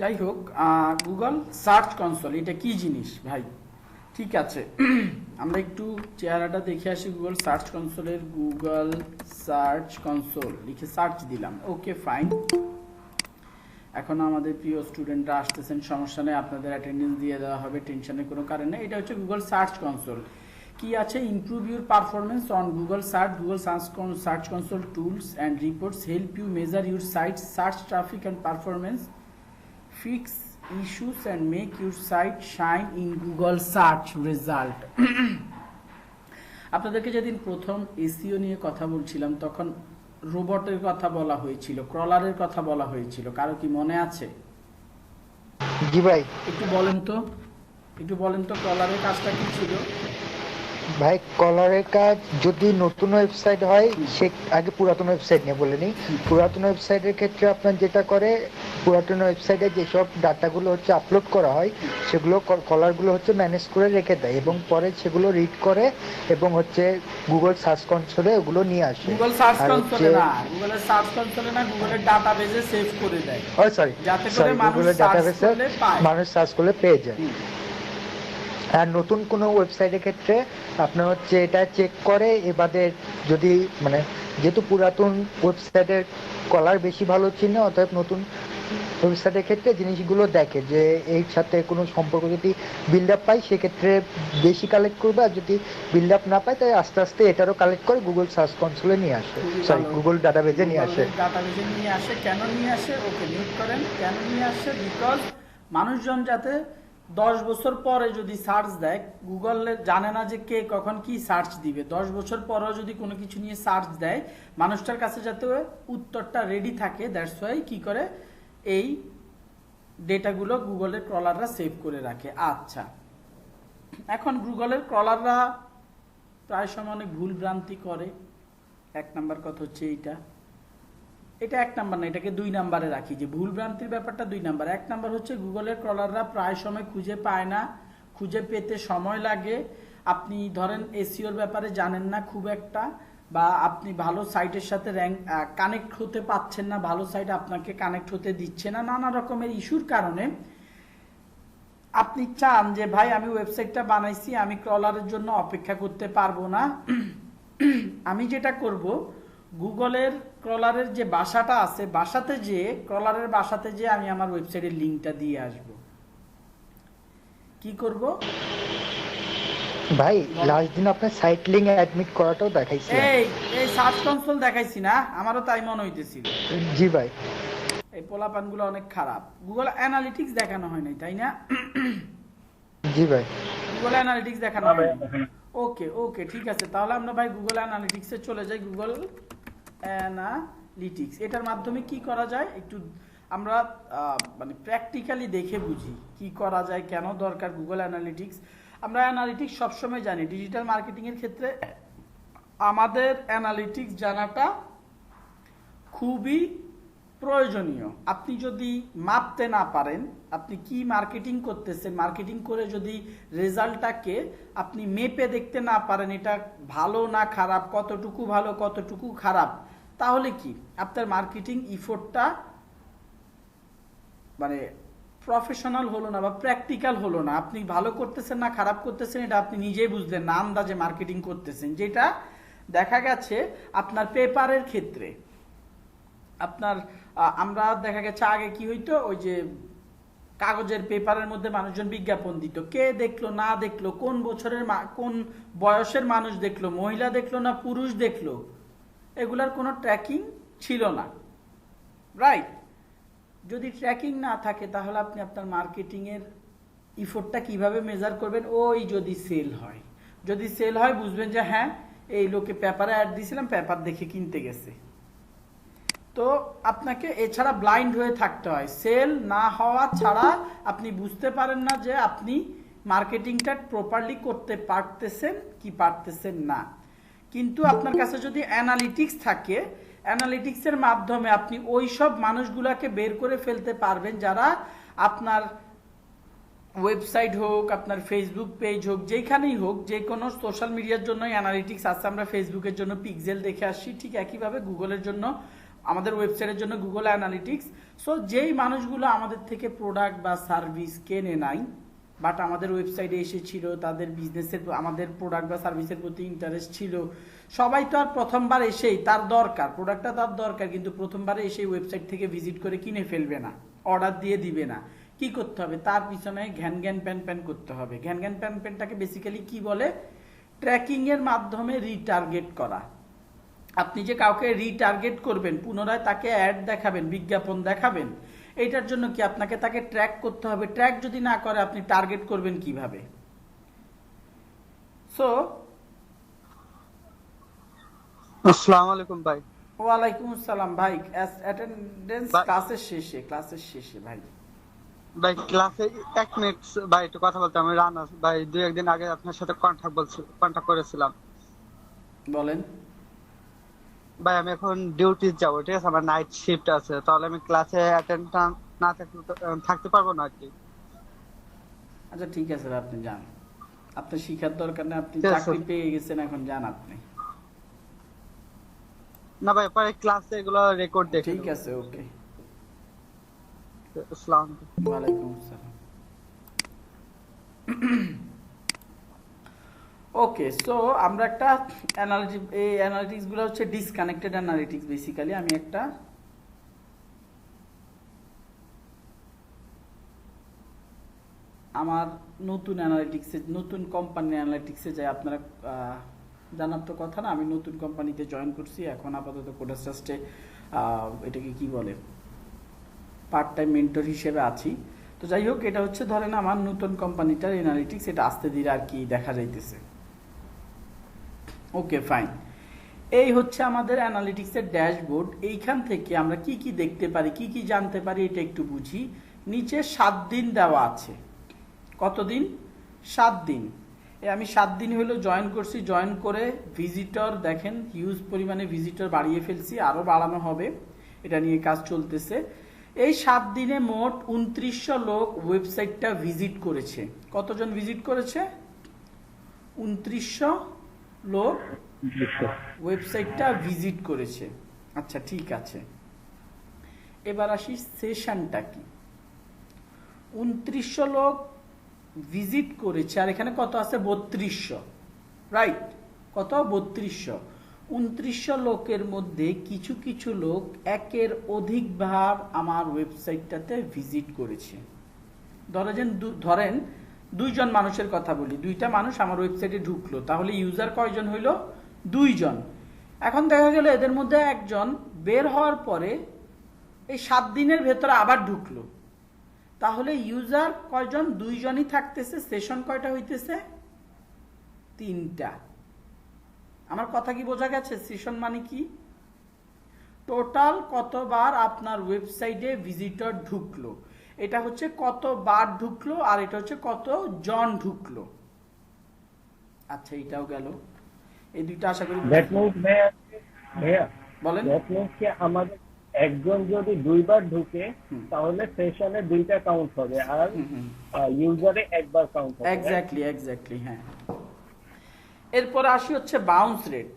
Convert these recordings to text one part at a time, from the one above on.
যাই হোক, Google search console এটা কি জিনিস ভাই? ঠিক আছে, আমরা একটু চেহারাটা দেখে আসি গুগল সার্চ কনসোলের। গুগল সার্চ কনসোল লিখে সার্চ দিলাম, ওকে ফাইন। এখন আমাদের প্রিয় স্টুডেন্টরা আসতেছেন, সমস্যা নেই, আপনাদের অ্যাটেন্ডেন্স দিয়ে দেওয়া হবে, টেনশনের কোনো কারণ নেই। এটা হচ্ছে গুগল সার্চ কনসোল। কি আছে? Improve your performance on Google search. Google search console tools and reports help you measure your site search traffic and performance, fix issues and make your site shine in Google search result. আপনাদেরকে যেদিন প্রথম SEO নিয়ে কথা বলছিলাম তখন রোবটের কথা বলা হয়েছিল, ক্রলারের কথা বলা হয়েছিল, কারো কি মনে আছে? জি ভাই। একটু বলেন তো ক্রলারের কাজটা কি ছিল? ভাই কলারের কাজ যদি নতুন ওয়েবসাইট হয় সে আগে পুরাতন ওয়েবসাইট নিয়ে বলে নিই। পুরাতন ওয়েবসাইটের ক্ষেত্রে আপনার যেটা করে, পুরাতন ওয়েবসাইটে যেসব ডাটাগুলো হচ্ছে আপলোড করা হয় সেগুলো কলারগুলো হচ্ছে ম্যানেজ করে রেখে দেয় এবং পরে সেগুলো রিড করে এবং হচ্ছে গুগল সার্চ কনসোলে ওগুলো নিয়ে আসে। গুগল সার্চ কনসোলে না, গুগলের সার্চ কনসোলে না, গুগলের ডাটাবেজে সেভ করে দেয়। ও সরি, যাতে করে গুগলের ডাটাবেসে মানুষ সার্চ করলে পেয়ে যায়। আর নতুন কোনো ওয়েবসাইটের ক্ষেত্রে আপনার হচ্ছে এটা চেক করে, এবারে যদি মানে যেহেতু পুরাতন ওয়েবসাইটের কলার বেশি ভালো চিনে, অতএব নতুন ওয়েবসাইটের ক্ষেত্রে জিনিসগুলো দেখে যে এর সাথে কোনো সম্পর্ক যদি বিল্ড আপ পায় সেক্ষেত্রে বেশি কালেক্ট করবে, আর যদি বিল্ড আপ না পায় তাই আস্তে আস্তে এটারও কালেক্ট করে গুগল সার্চ কনসোলে নিয়ে আসে, সরি গুগল ডাটাবেজে নিয়ে আসে। ডাটাবেজে নিয়ে আসে। কেন নিয়ে আসে? ওকে নোট করেন, কেন নিয়ে আসে? বিকজ মানুষজন যাতে 10 বছর পরে যদি সার্চ দেয়, গুগলে জানে না যে কে কখন কি সার্চ দিবে। 10 বছর পরেও যদি কোনো কিছু নিয়ে সার্চ দেয়, মানুষটার কাছে যাতে উত্তরটা রেডি থাকে, দ্যাটস ওয়াই কি করে এই ডেটাগুলো গুগলের ক্রলাররা সেভ করে রাখে। আচ্ছা, এখন গুগলের ক্রলাররা প্রায় সময় অনেক ভুল ভ্রান্তি করে। এক নাম্বার কথা হচ্ছে এটা 1 নাম্বার না, এটাকে 2 নাম্বারে রাখি, যে ভুল ভ্রান্তির ব্যাপারটা 2 নাম্বার। 1 নাম্বার হচ্ছে গুগলের ক্রলাররা প্রায় সময় খুঁজে পায় না, খুঁজে পেতে সময় লাগে। আপনি ধরেন এসইওর ব্যাপারে জানেন না খুব একটা, বা আপনি ভালো সাইটের সাথে কানেক্ট হতে পারছেন না, ভালো সাইট আপনাকে কানেক্ট হতে দিচ্ছে না, নানা রকমের ইস্যুর কারণে আপনি চান যে ভাই আমি ওয়েবসাইটটা বানাইছি, আমি ক্রলারের জন্য অপেক্ষা করতে পারবো না, আমি যেটা করব গুগলের ক্রলারের যে বাসাটা আছে, ক্রলারের বাসাতে যে আমি আমার ওয়েবসাইটের লিংকটা দিয়ে আসব। কি করব ভাই? লাস্ট দিন আপনার সাইট লিংক অ্যাডমিট করাটাও দেখাইছি। এই সার্চ কনসোল দেখাইছি না? আমারও তাই মনে হইতেছিল। জি ভাই। এই পোলাপানগুলো অনেক খারাপ। গুগল অ্যানালিটিক্স দেখানো হয় নাই, তাই না? জি ভাই। গুগল অ্যানালিটিক্স দেখানো হয় নাই। ওকে ঠিক আছে, তাহলে আমরা ভাই গুগল অ্যানালিটিক্সে চলে যাই। গুগল অ্যানালিটিক্স, এটার মাধ্যমে কি করা যায় একটু আমরা মানে প্র্যাকটিক্যালি দেখে বুঝি কি করা যায়, কেন দরকার গুগল অ্যানালিটিক্স। আমরা অ্যানালিটিক্স সবসময় জানি, ডিজিটাল মার্কেটিংয়ের ক্ষেত্রে আমাদের অ্যানালিটিক্স জানাটা খুবই প্রয়োজনীয়। আপনি যদি মাপতে না পারেন আপনি কি মার্কেটিং করতেছেন, মার্কেটিং করে যদি রেজাল্টটাকে আপনি মেপে দেখতে না পারেন এটা ভালো না খারাপ, কতটুকু ভালো কতটুকু খারাপ, তাহলে কি আপনার মার্কেটিং ইফোর্টটা মানে প্রফেশনাল হলো না বা প্র্যাকটিক্যাল হলো না। আপনি ভালো করতেছেন না খারাপ করতেছেন এটা আপনি নিজেই বুঝলেন না, আন্দাজে মার্কেটিং করতেছেন। যেটা দেখা গেছে আপনার পেপারের ক্ষেত্রে, আপনার আমরা দেখা গেছে আগে কি হইতো, ওই যে কাগজের পেপারের মধ্যে মানুষজন বিজ্ঞাপন দিত, কে দেখলো না দেখলো, কোন বছরের কোন বয়সের মানুষ দেখলো, মহিলা দেখলো না পুরুষ দেখলো, এগুলার কোনো ট্র্যাকিং ছিল না, রাইট? যদি ট্র্যাকিং না থাকে তাহলে আপনি আপনার মার্কেটিংয়ের ইফোর্টটা কিভাবে মেজার করবেন? ওই যদি সেল হয় বুঝবেন যে হ্যাঁ এই লোকে পেপারে অ্যাড দিয়েছিলাম, পেপার দেখে কিনতে গেছে। তো আপনাকে এছাড়া ব্লাইন্ড হয়ে থাকতে হয়, সেল না হওয়া ছাড়া আপনি বুঝতে পারেন না যে আপনি মার্কেটিংটা প্রপারলি করতে পারতেছেন কি পারতেছেন না। কিন্তু আপনার কাছে যদি অ্যানালিটিক্স থাকে, অ্যানালিটিক্সের মাধ্যমে আপনি ওই সব মানুষগুলোকে বের করে ফেলতে পারবেন যারা আপনার ওয়েবসাইট হোক, আপনার ফেসবুক পেজ হোক, যেখানেই হোক, যে কোনো সোশ্যাল মিডিয়ার জন্য অ্যানালিটিক্স আছে। আমরা ফেসবুকের জন্য পিক্সেল দেখে আসছি, ঠিক একইভাবে গুগলের জন্য আমাদের ওয়েবসাইটের জন্য গুগল অ্যানালিটিক্স। সো যেই মানুষগুলো আমাদের থেকে প্রোডাক্ট বা সার্ভিস কেনে নাই বাট আমাদের ওয়েবসাইটে এসেছিল, তাদের বিজনেসের আমাদের প্রোডাক্ট বা সার্ভিসের প্রতি ইন্টারেস্ট ছিল, সবাই তো আর প্রথমবার এসেই তার দরকার প্রোডাক্টটা তার দরকার কিন্তু প্রথমবারে এসেই ওয়েবসাইট থেকে ভিজিট করে কিনে ফেলবে না, অর্ডার দিয়ে দিবে না। কি করতে হবে? তার পিছনে ঘ্যান ঘ্যান প্যান প্যান করতে হবে। ঘ্যান ঘ্যান প্যান প্যানটাকে বেসিক্যালি কি বলে? ট্র্যাকিং এর মাধ্যমে রিটার্গেট করা। আপনি যে কাউকে রিটার্গেট করবেন, পুনরায় তাকে অ্যাড দেখাবেন, বিজ্ঞাপন দেখাবেন, এইটার জন্য কি আপনাকে তাকে ট্র্যাক করতে হবে। ট্র্যাক যদি না করে আপনি টার্গেট করবেন কিভাবে? সো আসসালামু আলাইকুম ভাই। ওয়ালাইকুম আসসালাম ভাই। অ্যাটেন্ডেন্স ক্লাসের শেষে ভাই। ভাই ক্লাসে 1 মিনিট ভাই একটু কথা বলতে। আমি রানা ভাই 2-1 দিন আগে আপনার সাথে কন্টাক্ট করেছিলাম। বলেন ভাই আমি এখন ডিউটি যাব, ঠিক আছে? আমার নাইট শিফট আছে, তাহলে আমি ক্লাসে অ্যাটেন্ড না থাকতে পারবো না কি? আচ্ছা ঠিক আছে ভাই, আপনি যান। আপনার শিখার দরকার নেই, আপনি ঠিক আছে। চাকরি পেয়ে গেছেন, এখন যান আপনি। না ভাই পরে ক্লাসে এগুলো রেকর্ড দেখে ঠিক আছে, ওকে। আসসালামু আলাইকুম। ওয়ালাইকুম আসসালাম। ওকে, সো আমরা একটা এই অ্যানালিটিক্স গুলো হচ্ছে ডিসকানেক্টেড অ্যানালিটিক্স। বেসিক্যালি আমি একটা আমার নতুন অ্যানালিটিক্সে, নতুন কোম্পানি অ্যানালিটিক্সে যাই। আপনারা জানার তো কথা না, আমি নতুন কোম্পানিতে জয়েন করছি এখন আপাতত কোডাস ট্রাস্টে। এটাকে কি বলে, পার্ট টাইম মেন্টর হিসেবে আছি। তো যাই হোক, এটা হচ্ছে ধরেন আমার নতুন কোম্পানিটার অ্যানালিটিক্স, এটা আস্তে ধীরে আর কি দেখা যাইতেছে। ওকে ফাইন, এই হচ্ছে আমাদের অ্যানালিটিক্সের ড্যাশবোর্ড। এইখান থেকে আমরা কি কি দেখতে পারি, কি কি জানতে পারি, এটা একটু বুঝি। নিচে 7 দিন দেওয়া আছে। কতদিন? 7 দিন। আমি 7 দিন হলো জয়েন করছি। জয়েন করে ভিজিটর দেখেন হিউজ পরিমাণে ভিজিটর বাড়িয়ে ফেলছি, আরও বাড়ানো হবে, এটা নিয়ে কাজ চলতেছে। এই 7 দিনে মোট 2900 লোক ওয়েবসাইটটা ভিজিট করেছে। কতজন ভিজিট করেছে? 2900 লোক ওয়েবসাইটটা ভিজিট করেছে। আচ্ছা ঠিক আছে, এবার আসি সেশনটা কি। 2900 লোক ভিজিট করেছে, আর এখানে কত আছে? 3200, রাইট? কত? 3200। 2900 লোকের মধ্যে কিছু কিছু লোক একের অধিকবার আমার ওয়েবসাইটটাতে ভিজিট করেছে। ধরেন 2 জন মানুষের কথা বলি, 2টা মানুষ আমার ওয়েবসাইটে ঢুকলো, তাহলে ইউজার কয়জন হইল? 2 জন। এখন দেখা গেল এদের মধ্যে একজন বের হওয়ার পরে এই 7 দিনের ভেতরে আবার ঢুকলো, তাহলে ইউজার কয়জন? 2 জনই থাকতেছে। সেশন কয়টা হইতেছে? 3টা। আমার কথা কি বোঝা গেছে? সেশন মানে কি? টোটাল কতবার আপনার ওয়েবসাইটে ভিজিটর ঢুকলো, এটা হচ্ছে কতবার ঢুকলো, আর এটা হচ্ছে কত জন ঢুকলো। আচ্ছা এটাও গেল। এই দুইটা আশা করি বলেন। আমাদের একজন যদি 2 বার ঢুকে তাহলে সেশনে 2টা কাউন্ট হবে, আর ইউজারে একবার কাউন্ট হবে। এক্স্যাক্টলি হ্যাঁ। এরপর আসি হচ্ছে বাউন্স রেট।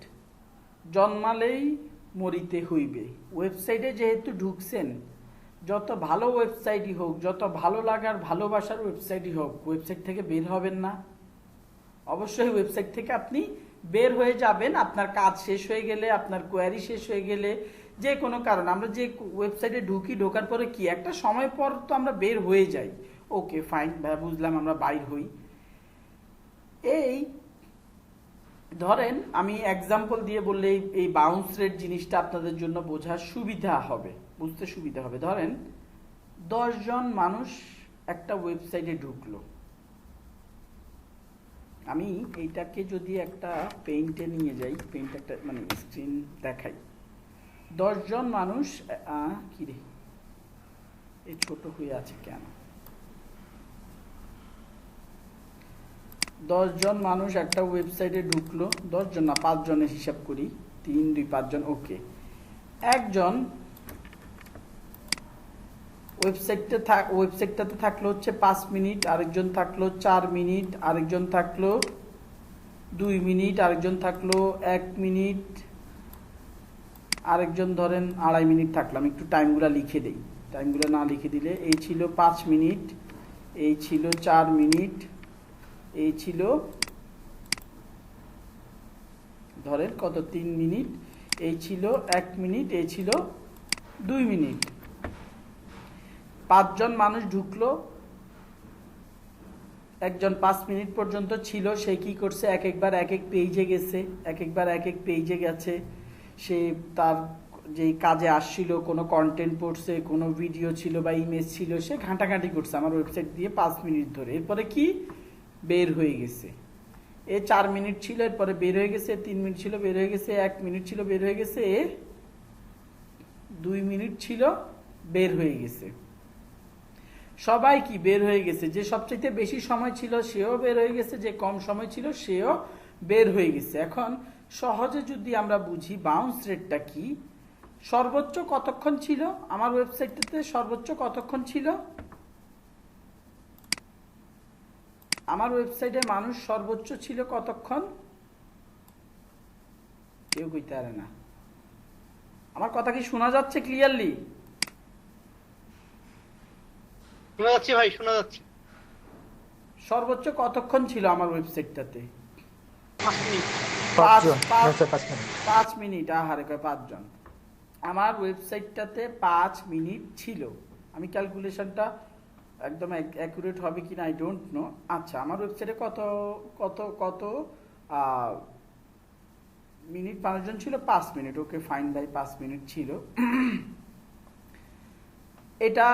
জন্মালেই মরিতে হইবে। ওয়েবসাইটে যেহেতু ঢুকছেন, যত ভালো ওয়েবসাইটই হোক, যত ভালো লাগার ভালোবাসার ওয়েবসাইটই হোক, ওয়েবসাইট থেকে বের হবেন না। অবশ্যই ওয়েবসাইট থেকে আপনি বের হয়ে যাবেন। আপনার কাজ শেষ হয়ে গেলে, আপনার কোয়ারি শেষ হয়ে গেলে, যে কোনো কারণ, আমরা যে ওয়েবসাইটে ঢুকি, ঢোকার পরে কি একটা সময় পর তো আমরা বের হয়ে যাই। ওকে ফাইন ভাই, বুঝলাম, আমরা বাইর হই। এই ধরেন আমি এক্সাম্পল দিয়ে বললে এই বাউন্স রেট জিনিসটা আপনাদের জন্য বোঝার সুবিধা হবে, বুঝতে সুবিধা হবে। ধরেন 10 জন মানুষ একটা ওয়েবসাইটে ঢুকলো। আমি এইটাকে যদি একটা পেইন্টে নিয়ে যাই, পেইন্ট একটা মানে স্ক্রিন দেখাই। 10 জন মানুষ, কি রে এই ছোট হয়ে আছে কেন? 10 জন মানুষ একটা ওয়েবসাইটে ঢুকলো। 10 জন না, 5 জনের হিসাব করি, 3, 2, 5 জন। ওকে, একজন ওয়েবসাইটটাতে থাকলো হচ্ছে 5 মিনিট, আরেকজন থাকলো 4 মিনিট, আরেকজন থাকলো 2 মিনিট, আরেকজন থাকলো 1 মিনিট, আরেকজন ধরেন 2.5 মিনিট থাকলাম, একটু টাইমগুলো লিখে দেই। টাইমগুলো না লিখে দিলে, এই ছিল 5 মিনিট, এই ছিল 4 মিনিট, এই ছিল ধরেন কত 3 মিনিট, এই ছিল 1 মিনিট, এই ছিল 2 মিনিট। 5 জন মানুষ ঢুকলো, একজন 5 মিনিট পর্যন্ত ছিল, সে কি করছে এক একবার এক এক পেজে গেছে, এক একবার এক এক পেজে গেছে, সে তার যেই কাজে আসছিল, কোনো কন্টেন্ট পড়ছে, কোনো ভিডিও ছিল বা ইমেজ ছিল, সে ঘাঁটাঘাঁটি করছে আমার ওয়েবসাইট দিয়ে 5 মিনিট ধরে। এরপরে কি বের হয়ে গেছে, এ 4 মিনিট ছিল, এরপরে বের হয়ে গেছে, 3 মিনিট ছিল বের হয়ে গেছে, 1 মিনিট ছিল বের হয়ে গেছে, 2 মিনিট ছিল বের হয়ে গেছে। সবাই কি বের হয়ে গেছে, যে সবচেয়ে বেশি সময় ছিল সেও বের হয়ে গেছে, যে কম সময় ছিল সেও বের হয়ে গেছে। এখন সহজে যদি আমরা বুঝি বাউন্স রেটটা কি, সর্বোচ্চ কতক্ষণ ছিল আমার ওয়েবসাইটটাতে, সর্বোচ্চ কতক্ষণ ছিল আমার ওয়েবসাইটে মানুষ সর্বোচ্চ ছিল কতক্ষণ, কেউ কইতে পারে না। আমার কথা কি শোনা যাচ্ছে ক্লিয়ারলি? শোনা যাচ্ছে ভাই, শোনা যাচ্ছে। সর্বোচ্চ কতক্ষণ ছিল আমার ওয়েবসাইটটাতে? 5 মিনিট। 5 মিনিট। আহারে কয় 5 জন। আমার ওয়েবসাইটটাতে 5 মিনিট ছিল। আমি ক্যালকুলেশনটা একদম অ্যাকুরেট হবে কিনা আই ডোন্ট নো। আচ্ছা, আমার ওয়েবসাইটে কত কত কত মিনিট মানুষজন ছিল? 5 মিনিট। ওকে ফাইন ভাই, 5 মিনিট ছিল। এটা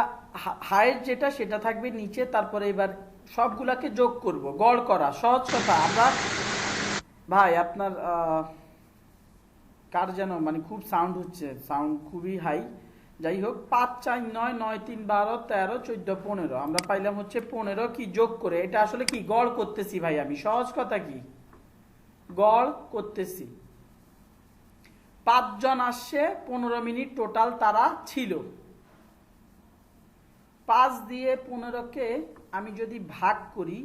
হাইট যেটা সেটা থাকবে নিচে, তারপরে এবার সবগুলাকে যোগ করব, গড় করা সহজ কথা। আমরা ভাই আপনার কার যেন মানে খুব সাউন্ড হচ্ছে, সাউন্ড খুবই হাই। যাই হোক, 5 4 9 9 3 12 13 14 15 আমরা পাইলাম হচ্ছে 15 কি যোগ করে। এটা আসলে কি গড় করতেছি ভাই, আমি সহজ কথা কি গড় করতেছি। 5 জন আসছে, 15 মিনিট টোটাল তারা ছিল। 5 দিয়ে 15কে আমি যদি ভাগ করি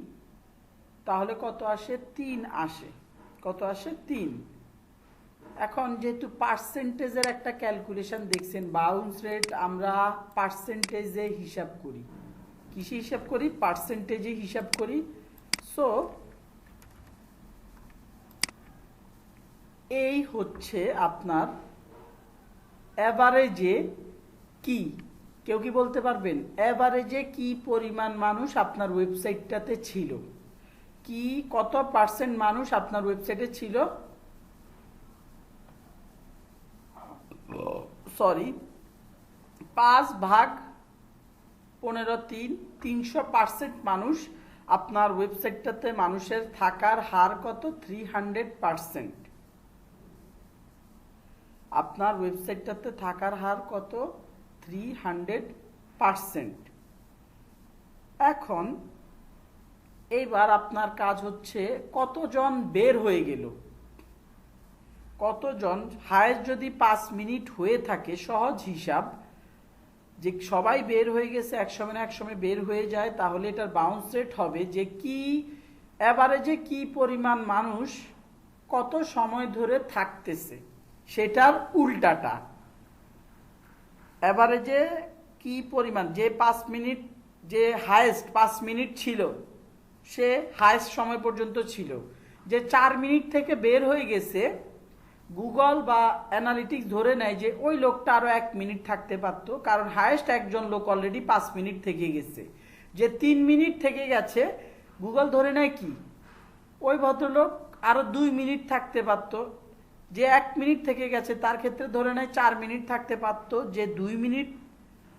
তাহলে কত আসে? 3 আসে। কত আসে? 3। এখন যেহেতু পার্সেন্টেজের একটা ক্যালকুলেশন দেখছেন, বাউন্স রেট আমরা পার্সেন্টেজে হিসাব করি। কিসে হিসাব করি? পার্সেন্টেজে হিসাব করি। সো এই হচ্ছে আপনার এভারেজে কি, কেউ কি বলতে পারবেন এভারেজে কি পরিমাণ মানুষ আপনার ওয়েবসাইটটাতে ছিল? কি কত পার্সেন্ট মানুষ আপনার ওয়েবসাইটে ছিল? সরি, 5 ভাগ 15 3 300% মানুষ আপনার ওয়েবসাইটটাতে মানুষের থাকার হার কত? 300%। আপনার ওয়েবসাইটটাতে থাকার হার কত? 300%। এখন এইবার আপনার কাজ হচ্ছে কতজন বের হয়ে গেল, কতজন। হায়েস্ট যদি 5 মিনিট হয়ে থাকে, সহজ হিসাব যে সবাই বের হয়ে গেছে, এক সময় বের হয়ে যায়, তাহলে এটার বাউন্স রেট হবে যে কি এভারেজে কি পরিমাণ মানুষ কত সময় ধরে থাকতেছে, সেটার উল্টাটা। এভারেজে কি পরিমাণ, যে 5 মিনিট, যে হায়েস্ট 5 মিনিট ছিল সে হায়েস্ট সময় পর্যন্ত ছিল। যে 4 মিনিট থেকে বের হয়ে গেছে, গুগল বা অ্যানালিটিক্স ধরে নেয় যে ওই লোকটা আরো 1 মিনিট থাকতে পারতো, কারণ হায়েস্ট একজন লোক অলরেডি 5 মিনিট থেকে গেছে। যে 3 মিনিট থেকে গেছে, গুগল ধরে নেয় কি ওই ভদ্রলোক আরো 2 মিনিট থাকতে পারতো। যে 1 মিনিট থেকে গেছে তার ক্ষেত্রে ধরে নেয় 4 মিনিট থাকতে পারতো। যে 2 মিনিট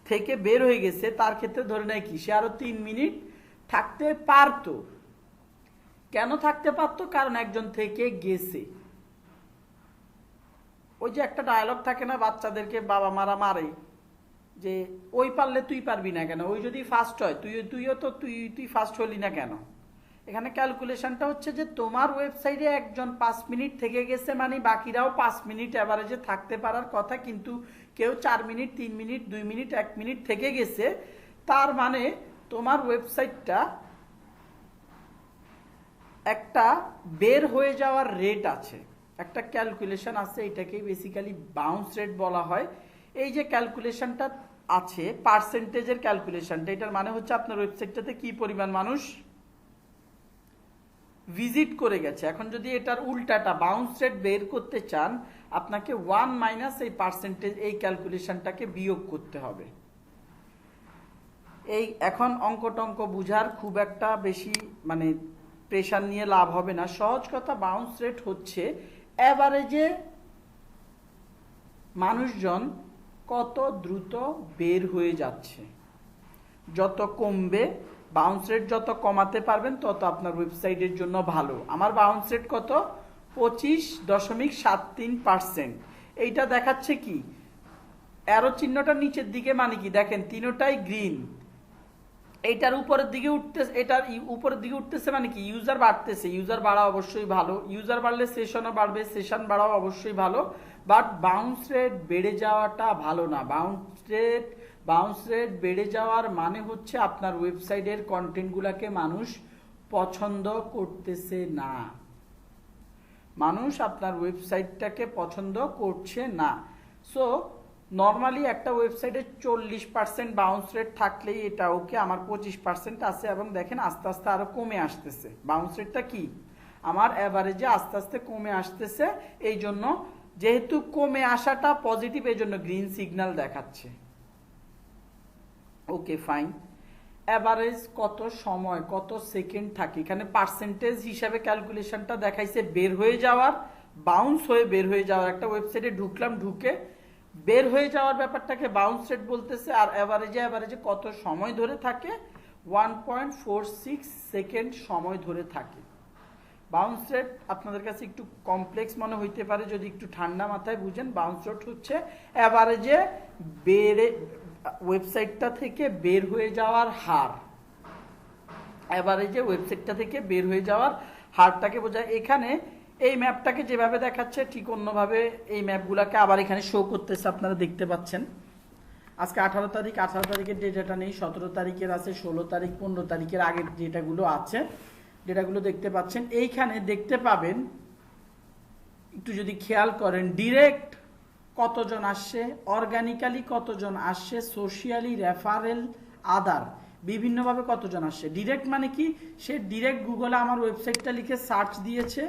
থেকে বের হয়ে গেছে তার ক্ষেত্রে ধরে নেয় কি সে আরো 3 মিনিট থাকতে পারতো। কেন থাকতে পারতো? কারণ একজন থেকে গেছে। ওই যে একটা ডায়লগ থাকে না, বাচ্চাদেরকে বাবা মারা মারে, যে ওই পারলে তুই পারবি না কেন, ওই যদি ফার্স্ট হয় তুইও তো তুই ফার্স্ট হলি না কেন। এখানে ক্যালকুলেশনটা হচ্ছে যে তোমার ওয়েবসাইটে একজন 5 মিনিট থেকে গেছে, মানে বাকিরাও 5 মিনিট এভারেজে থাকতে পারার কথা, কিন্তু কেউ 4 মিনিট 3 মিনিট 2 মিনিট 1 মিনিট থেকে গেছে। তার মানে তোমার ওয়েবসাইটটা একটা বের হয়ে যাওয়ার রেট আছে। একটা ক্যালকুলেশন আছে, এটাকেই বেসিক্যালি বাউন্স রেট বলা হয়। এই যে ক্যালকুলেশনটা আছে পার্সেন্টেজের ক্যালকুলেশনটা, এটার মানে হচ্ছে আপনার ওয়েবসাইটটাতে কি পরিমাণ মানুষ ভিজিট করে গেছে। এখন যদি এটার উল্টাটা বাউন্স রেট বের করতে চান, আপনাকে 1 মাইনাস এই পার্সেন্টেজ, এই ক্যালকুলেশনটাকে বিয়োগ করতে হবে। এই এখন অঙ্ক টঙ্ক বুঝার খুব একটা বেশি মানে প্রেশার নিয়ে লাভ হবে না। সহজ কথা, বাউন্স রেট হচ্ছে অ্যাভারেজে মানুষজন কত দ্রুত বের হয়ে যাচ্ছে। যত কমবে বাউন্স রেট, যত কমাতে পারবেন তত আপনার ওয়েবসাইটের জন্য ভালো। আমার বাউন্স রেট কত? 25.73%। এইটা দেখাচ্ছে কি, অ্যারো চিহ্নটা নিচের দিকে, মানে কি দেখেন তিনোটাই গ্রিন। এইটার উপরের দিকে উঠতেছে, এটার উপরের দিকে উঠতেছে মানে কি ইউজার বাড়তেছে। ইউজার বাড়া অবশ্যই ভালো, ইউজার বাড়লে সেশনও বাড়বে, সেশন বাড়াও অবশ্যই ভালো, বাট বাউন্স রেট বেড়ে যাওয়াটা ভালো না। বাউন্স রেট বেড়ে যাওয়ার মানে হচ্ছে আপনার ওয়েবসাইটের কন্টেন্টগুলোকে মানুষ পছন্দ করতেছে না, মানুষ আপনার ওয়েবসাইটটাকে পছন্দ করছে না। সো নর্মালি একটা ওয়েবসাইটে 40% বাউন্স রেট থাকলেই এটা ওকে। আমার 25% আছে এবং দেখেন আস্তে আস্তে আরো কমে আসতেছে। বাউন্স রেটটা কি আমার অ্যাভারেজে আস্তে আস্তে কমে আসতেছে। এই জন্য যেহেতু কমে আসাটা পজিটিভ, এই জন্য গ্রিন সিগন্যাল দেখাচ্ছে। Okay fine. অ্যাভারেজ কত সময়, কত সেকেন্ড থাকে, এখানে পার্সেন্টেজ হিসাবে ক্যালকুলেশনটা দেখাইছে বের হয়ে যাওয়ার, বাউন্স হয়ে বের হয়ে যাওয়ার। একটা ওয়েবসাইটে ঢুকলাম, ঢুকে বের হয়ে যাওয়ার ব্যাপারটাকে বাউন্স রেট বলতেছে। আর অ্যাভারেজে কত সময় ধরে থাকে, 1.46 সেকেন্ড সময় ধরে থাকে। বাউন্স রেট আপনাদের কাছে একটু কমপ্লেক্স মনে হইতে পারে, যদি একটু ঠান্ডা মাথায় বুঝেন। বাউন্স রেট হচ্ছে অ্যাভারেজে ওয়েবসাইটটা থেকে বের হয়ে যাওয়ার হার, অ্যাভারেজে ওয়েবসাইটটা থেকে বের হয়ে যাওয়ার হারটাকে বোঝায়। এখানে এই ম্যাপটাকে যেভাবে দেখাচ্ছে ঠিক অন্যভাবে এই ম্যাপগুলোকে আবার এখানে শো করতেছে, আপনারা দেখতে পাচ্ছেন। আজকে 18 তারিখ, 18 তারিখের ডেটাটা নেই, 17 তারিখের আছে, 16 তারিখ, 15 তারিখের আগের ডেটাগুলো আছে, ডেটাগুলো দেখতে পাচ্ছেন। এইখানে দেখতে পাবেন, একটু যদি খেয়াল করেন, ডিরেক্ট কতজন আসছে, অর্গানিক্যালি কতজন আসছে, সোশিয়ালি, রেফারেল, আদার, বিভিন্নভাবে কতজন আসছে। ডিরেক্ট মানে কি, সে ডিরেক্ট গুগলে আমার ওয়েবসাইটটা লিখে সার্চ দিয়েছে,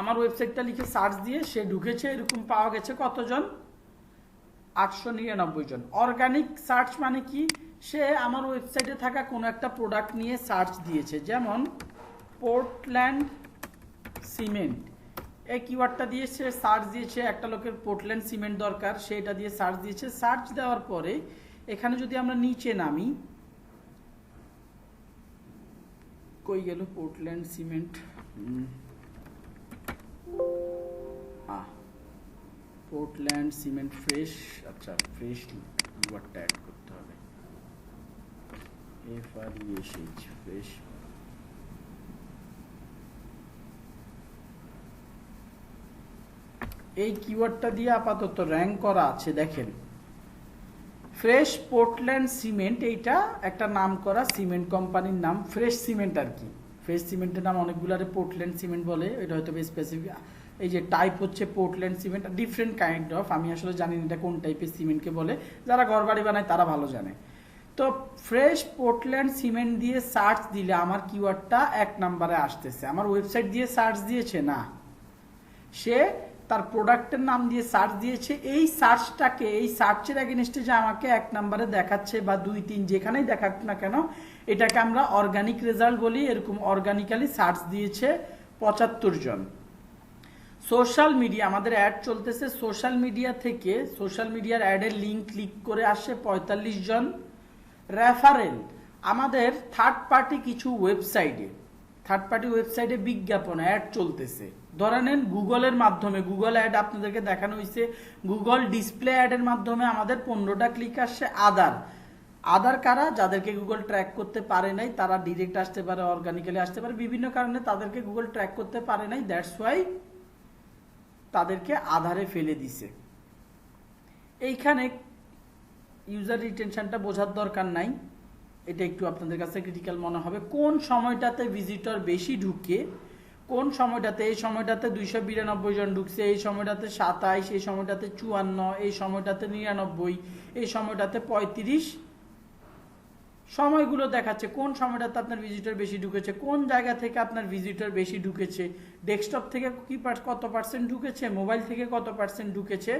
আমার ওয়েবসাইটটা লিখে সার্চ দিয়ে সে ঢুকেছে, এরকম পাওয়া গেছে কতজন, 899 জন। অর্গানিক সার্চ মানে কি, সে আমার ওয়েবসাইটে থাকা কোনো একটা প্রোডাক্ট নিয়ে সার্চ দিয়েছে, যেমন পোর্টল্যান্ড সিমেন্ট, এই কিওয়ার্ডটা দিয়ে সে সার্চ দিয়েছে। একটা লোকের পোর্টল্যান্ড সিমেন্ট দরকার, সে এটা দিয়ে সার্চ দিয়েছে। সার্চ দেওয়ার পরে এখানে যদি আমরা নিচে নামি, কই গেল Portland cement, Portland cement fresh, আচ্ছা ফ্রেশ কিওয়ার্ডটা অ্যাড করতে হবে, FRESH ফ্রেশ। এই কিওয়ার্ডটা দিয়ে আপাতত র্যাঙ্ক করা আছে, দেখেন ফ্রেশ পোর্টল্যান্ড সিমেন্ট, এইটা একটা নাম করা সিমেন্ট কোম্পানির নাম, ফ্রেশ সিমেন্ট আর কি। ফ্রেশ সিমেন্টের নাম অনেকগুলারে পোর্টল্যান্ড সিমেন্ট বলে, এটা হয়তো স্পেসিফিক। এই যে টাইপ হচ্ছে Portland cement, different kind of, আমি আসলে জানি না এটা কোন টাইপের সিমেন্টকে বলে, যারা ঘরবাড়ি বানায় তারা ভালো জানে। তো ফ্রেশ পোর্টল্যান্ড সিমেন্ট দিয়ে সার্চ দিলে আমার কিওয়ার্ডটা 1 নম্বরে আসতেছে। আমার ওয়েবসাইট দিয়ে সার্চ দিয়েছে না, সে তার প্রোডাক্টের নাম দিয়ে সার্চ দিয়েছে। এই সার্চটাকে, এই সার্চের এগেইনস্টে যে আমাকে 1 নম্বরে দেখাচ্ছে বা 2, 3 যেখানেই দেখাক না কেন, এটাকে আমরা অর্গানিক রেজাল্ট বলি। এরকম অর্গানিক্যালি সার্চ দিয়েছে 75 জন। সোশ্যাল মিডিয়া, আমাদের অ্যাড চলতেছে, সোশ্যাল মিডিয়া থেকে সোশ্যাল মিডিয়ার অ্যাডের লিঙ্ক ক্লিক করে আসে 45 জন। রেফারেল, আমাদের থার্ড পার্টি কিছু ওয়েবসাইটে, থার্ড পার্টি ওয়েবসাইটে বিজ্ঞাপন অ্যাড চলতেছে, ধরে নেন গুগলের মাধ্যমে, গুগল অ্যাড আপনাদেরকে দেখানো হয়েছে, গুগল ডিসপ্লে অ্যাডের মাধ্যমে আমাদের 15টা ক্লিক আসছে। আদার কারা, যাদেরকে গুগল ট্র্যাক করতে পারে নাই, তারা ডিরেক্ট আসতে পারে, অর্গানিক্যালি আসতে পারে, বিভিন্ন কারণে তাদেরকে গুগল ট্র্যাক করতে পারে নাই, দ্যাটস ওয়াই তাদেরকে আধারে ফেলে দিছে। এইখানে ইউজার রিটেনশনটা বোঝার দরকার নাই, এটা একটু আপনাদের কাছে ক্রিটিক্যাল মনে হবে। কোন সময়টাতে ভিজিটর বেশি ঢুকে, কোন সময়টাতে, এই সময়টাতে 292 জন ঢুকছে, এই সময়টাতে 27, এই সময়টাতে 54, এই সময়টাতে 99, এই সময়টাতে 35, সময়গুলো দেখাচ্ছে কোন সময়টাতে আপনার ভিজিটর বেশি ঢুকেছে, কোন জায়গা থেকে আপনার ভিজিটর বেশি ঢুকেছে, ডেস্কটপ থেকে কত পার্সেন্ট ঢুকেছে, মোবাইল থেকে কত পার্সেন্ট ঢুকেছে,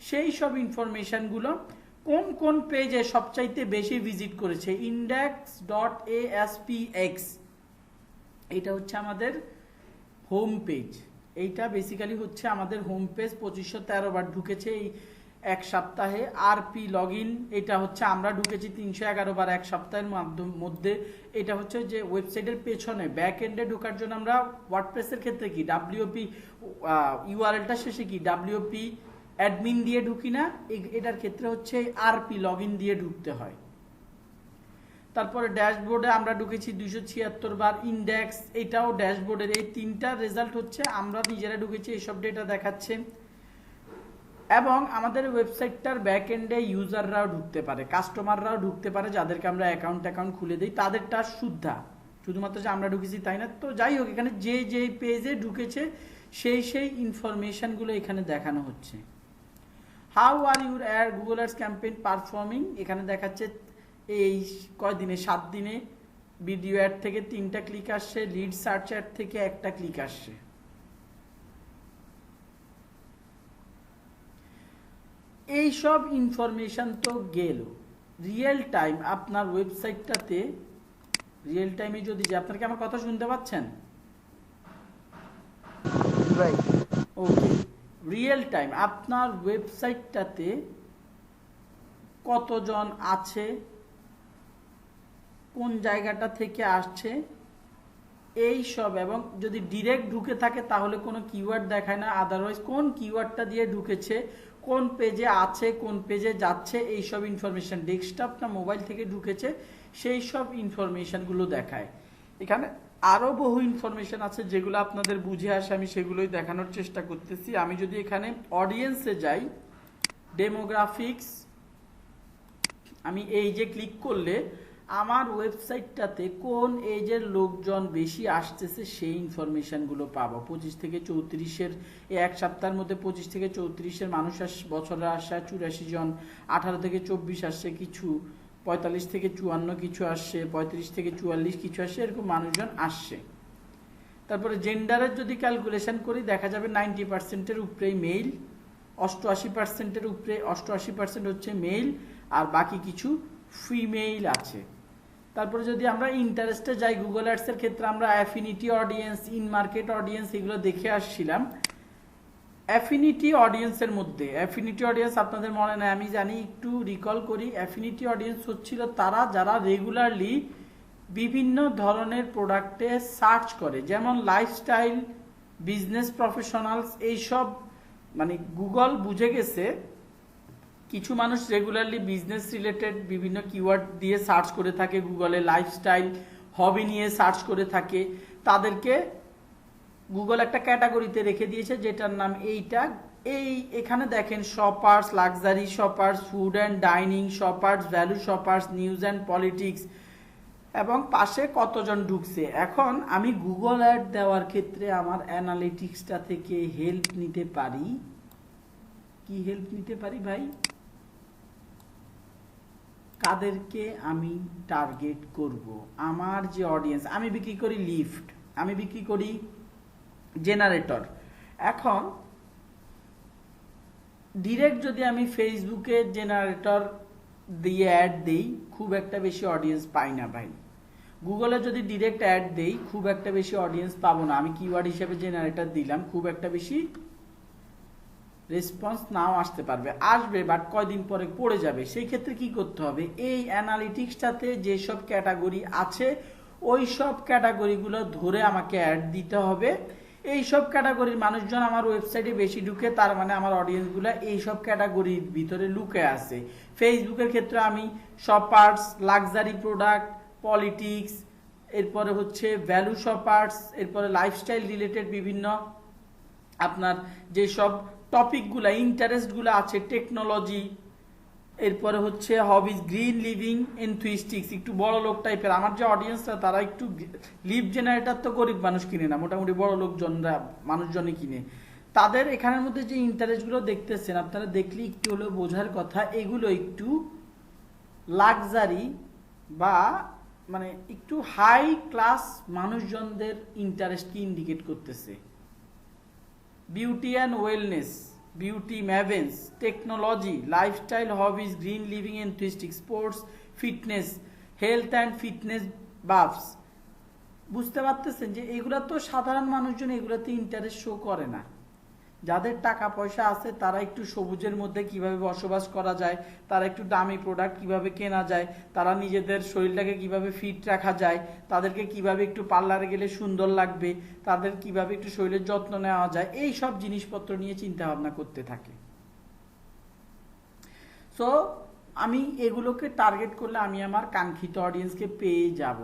সেই সব ইনফরমেশনগুলো কোন কোন পেজে সবচাইতে বেশি ভিজিট করেছে। index.aspx এটা হচ্ছে আমাদের হোম পেজ, এইটা বেসিক্যালি হচ্ছে আমাদের হোম পেজ। 2513 বার ঢুকেছে এই এক সপ্তাহে। আরপি লগ ইন এটা হচ্ছে আমরা ঢুকেছি 311 বার এক সপ্তাহের মধ্যে। এটা হচ্ছে যে ওয়েবসাইটের পেছনে ব্যাক এন্ডে ঢোকার জন্য আমরা ওয়ার্ডপ্রেসের ক্ষেত্রে কি ডাব্লিউপি ইউআরএলটা শেষে কি ডাব্লিউপি অ্যাডমিন দিয়ে ঢুকি না, এটার ক্ষেত্রে হচ্ছে আরপি লগ ইন দিয়ে ঢুকতে হয়। তারপরে ড্যাশবোর্ডে আমরা ঢুকেছি 276 বার। ইন্ডেক্স এটাও ড্যাশবোর্ডের, এই তিনটা রেজাল্ট হচ্ছে আমরা নিজেরা ঢুকেছি, এইসব ডেটা দেখাচ্ছে। এবং আমাদের ওয়েবসাইটটার ব্যাক এন্ডে ইউজাররাও ঢুকতে পারে, কাস্টমাররাও ঢুকতে পারে, যাদেরকে আমরা অ্যাকাউন্ট খুলে দিই তাদেরটা শুধুমাত্র যে আমরা ঢুকেছি তাই না। তো যাই হোক, এখানে যে যে পেজে ঢুকেছে সেই ইনফরমেশনগুলো এখানে দেখানো হচ্ছে। How are your Google ads campaign performing, এখানে দেখাচ্ছে এই কয়দিনে, 7 দিনে ভিডিও অ্যাড থেকে 3টা ক্লিক আসছে, লিড সার্চ অ্যাড থেকে 1টা ক্লিক আসছে। এই সব ইনফরমেশন তো গেল। রিয়েল টাইম আপনার ওয়েবসাইটটাতে রিয়েল টাইমে যদি যে, আপনারা কি আমার কথা শুনতে পাচ্ছেন? ওকে, রিয়েল টাইম আপনার ওয়েবসাইটটাতে কতজন আছে, কোন জায়গাটা থেকে আসছে, এই সব, এবং যদি ডিরেক্ট ঢুকে থাকে তাহলে কোনো কিওয়ার্ড দেখায় না, আদারওয়াইজ কোন কিওয়ার্ডটা দিয়ে ঢুকেছে, কোন পেজে আছে, কোন পেজে যাচ্ছে, এই সব ইনফরমেশন, ডেস্কটপ না মোবাইল থেকে ঢুকেছে সেই সব ইনফরমেশনগুলো দেখায়। এখানে আরও বহু ইনফরমেশন আছে যেগুলো আপনাদের বুঝে আসে, আমি সেগুলোই দেখানোর চেষ্টা করতেছি। আমি যদি এখানে অডিয়েন্সে যাই, ডেমোগ্রাফিক্স, আমি এই যে ক্লিক করলে আমার ওয়েবসাইটটাতে কোন এজের লোকজন বেশি আসতেছে সেই ইনফরমেশনগুলো পাবো। 25 থেকে 34-এর এক সপ্তাহের মধ্যে 25 থেকে 34-এর মানুষ বছরে আসা 84 জন, 18 থেকে 24 আসছে কিছু, 45 থেকে 54 কিছু আসছে, 35 থেকে 44 কিছু আসছে, এরকম মানুষজন আসছে। তারপরে জেন্ডারের যদি ক্যালকুলেশন করি দেখা যাবে 90%-এর উপরেই মেল, 88%-এর উপরে 88% হচ্ছে মেল, আর বাকি কিছু ফিমেল আছে। তারপরে যদি আমরা ইন্টারেস্টে যাই, গুগল অ্যাডসের ক্ষেত্রে আমরা affinity audience, in market audience এগুলো দেখে আসছিলাম। অ্যাফিনিটি অডিয়েন্সের মধ্যে, অ্যাফিনিটি অডিয়েন্স আপনাদের মনে নেই আমি জানি, একটু রিকল করি। অ্যাফিনিটি অডিয়েন্স হচ্ছিল তারা যারা রেগুলারলি বিভিন্ন ধরনের প্রোডাক্টে সার্চ করে, যেমন লাইফস্টাইল, বিজনেস প্রফেশনালস, এইসব। মানে গুগল বুঝে গেছে কিছু মানুষ রেগুলারলি বিজনেস রিলেটেড বিভিন্ন কিওয়ার্ড দিয়ে সার্চ করে থাকে, গুগলে লাইফস্টাইল, হবি নিয়ে সার্চ করে থাকে, তাদেরকে গুগল একটা ক্যাটাগরিতে রেখে দিয়েছে যেটার নাম এইটা। এখানে দেখেন shoppers, luxury shoppers, food and dining shoppers, value shoppers, news and politics, এবং পাশে কতজন ঢুকছে। এখন আমি গুগল অ্যাড দেওয়ার ক্ষেত্রে আমার অ্যানালিটিক্সটা থেকে হেল্প নিতে পারি। কি হেল্প নিতে পারি ভাই? কাদেরকে আমি টার্গেট করব, আমার যে অডিয়েন্স, আমি বিক্রি করি লিফট, আমি বিক্রি করি জেনারেটর। এখন ডিরেক্ট যদি আমি ফেসবুকে জেনারেটর দিয়ে অ্যাড দেই খুব একটা বেশি অডিয়েন্স পাই না ভাই। গুগলে যদি ডিরেক্ট অ্যাড দেই খুব একটা বেশি অডিয়েন্স পাবো না। আমি কিওয়ার্ড হিসেবে জেনারেটর দিলাম, খুব একটা বেশি রেসপন্স নাও আসতে পারবে, আসবে বাট কয়দিন পরে পড়ে যাবে। সেই ক্ষেত্রে কি করতে হবে, এই অ্যানালিটিক্সটাতে যেসব ক্যাটাগরি আছে ওই সব ক্যাটাগরিগুলো ধরে আমাকে অ্যাড দিতে হবে। এই সব ক্যাটাগরির মানুষজন আমার ওয়েবসাইটে বেশি ঢুকে, তার মানে আমার অডিয়েন্সগুলো এই সব ক্যাটাগরির ভিতরে লুকে আছে। ফেসবুকের ক্ষেত্রে আমি শপার্স, লাক্সারি প্রোডাক্ট, পলিটিক্স, এরপরে হচ্ছে ভ্যালু শপার্স, এরপরে লাইফস্টাইল রিলেটেড বিভিন্ন আপনার যেসব টপিকগুলা, ইন্টারেস্টগুলো আছে, টেকনোলজি, এরপরে হচ্ছে হবিজ গ্রিন লিভিং এনথুইস্টিক্স, একটু বড় লোক টাইপের। আমার যে অডিয়েন্সরা তারা একটু লিভ জেনারেটর তো গরিব মানুষ কিনে না, মোটামুটি বড় লোকজনরা মানুষজনই কিনে। তাদের এখানের মধ্যে যে ইন্টারেস্টগুলো দেখতেছেন আপনারা দেখলে একটু হলেও বোঝার কথা, এগুলো একটু লাক্সারি বা মানে একটু হাই ক্লাস মানুষজনদের ইন্টারেস্টকে ইন্ডিকেট করতেছে। Beauty and wellness, beauty mavens, technology, lifestyle, hobbies, green living enthusiastic, sports, fitness, health and fitness buffs. বুঝতে পারতেছেন যে এগুলা তো সাধারণ মানুষজন এগুলাতে ইন্টারেস্ট শো করে না। যাদের টাকা পয়সা আছে তারা একটু সবুজের মধ্যে কিভাবে বসবাস করা যায়, তারা একটু দামি প্রোডাক্ট কিভাবে কেনা যায়, তারা নিজেদের শরীরটাকে কিভাবে ফিট রাখা যায়, তাদেরকে কিভাবে একটু পার্লারে গেলে সুন্দর লাগবে, তাদের কিভাবে একটু শরীরের যত্ন নেওয়া যায়, এই সব জিনিসপত্র নিয়ে চিন্তা ভাবনা করতে থাকে। সো আমি এগুলোকে টার্গেট করলে আমি আমার কাঙ্ক্ষিত অডিয়েন্সকে পেয়ে যাব।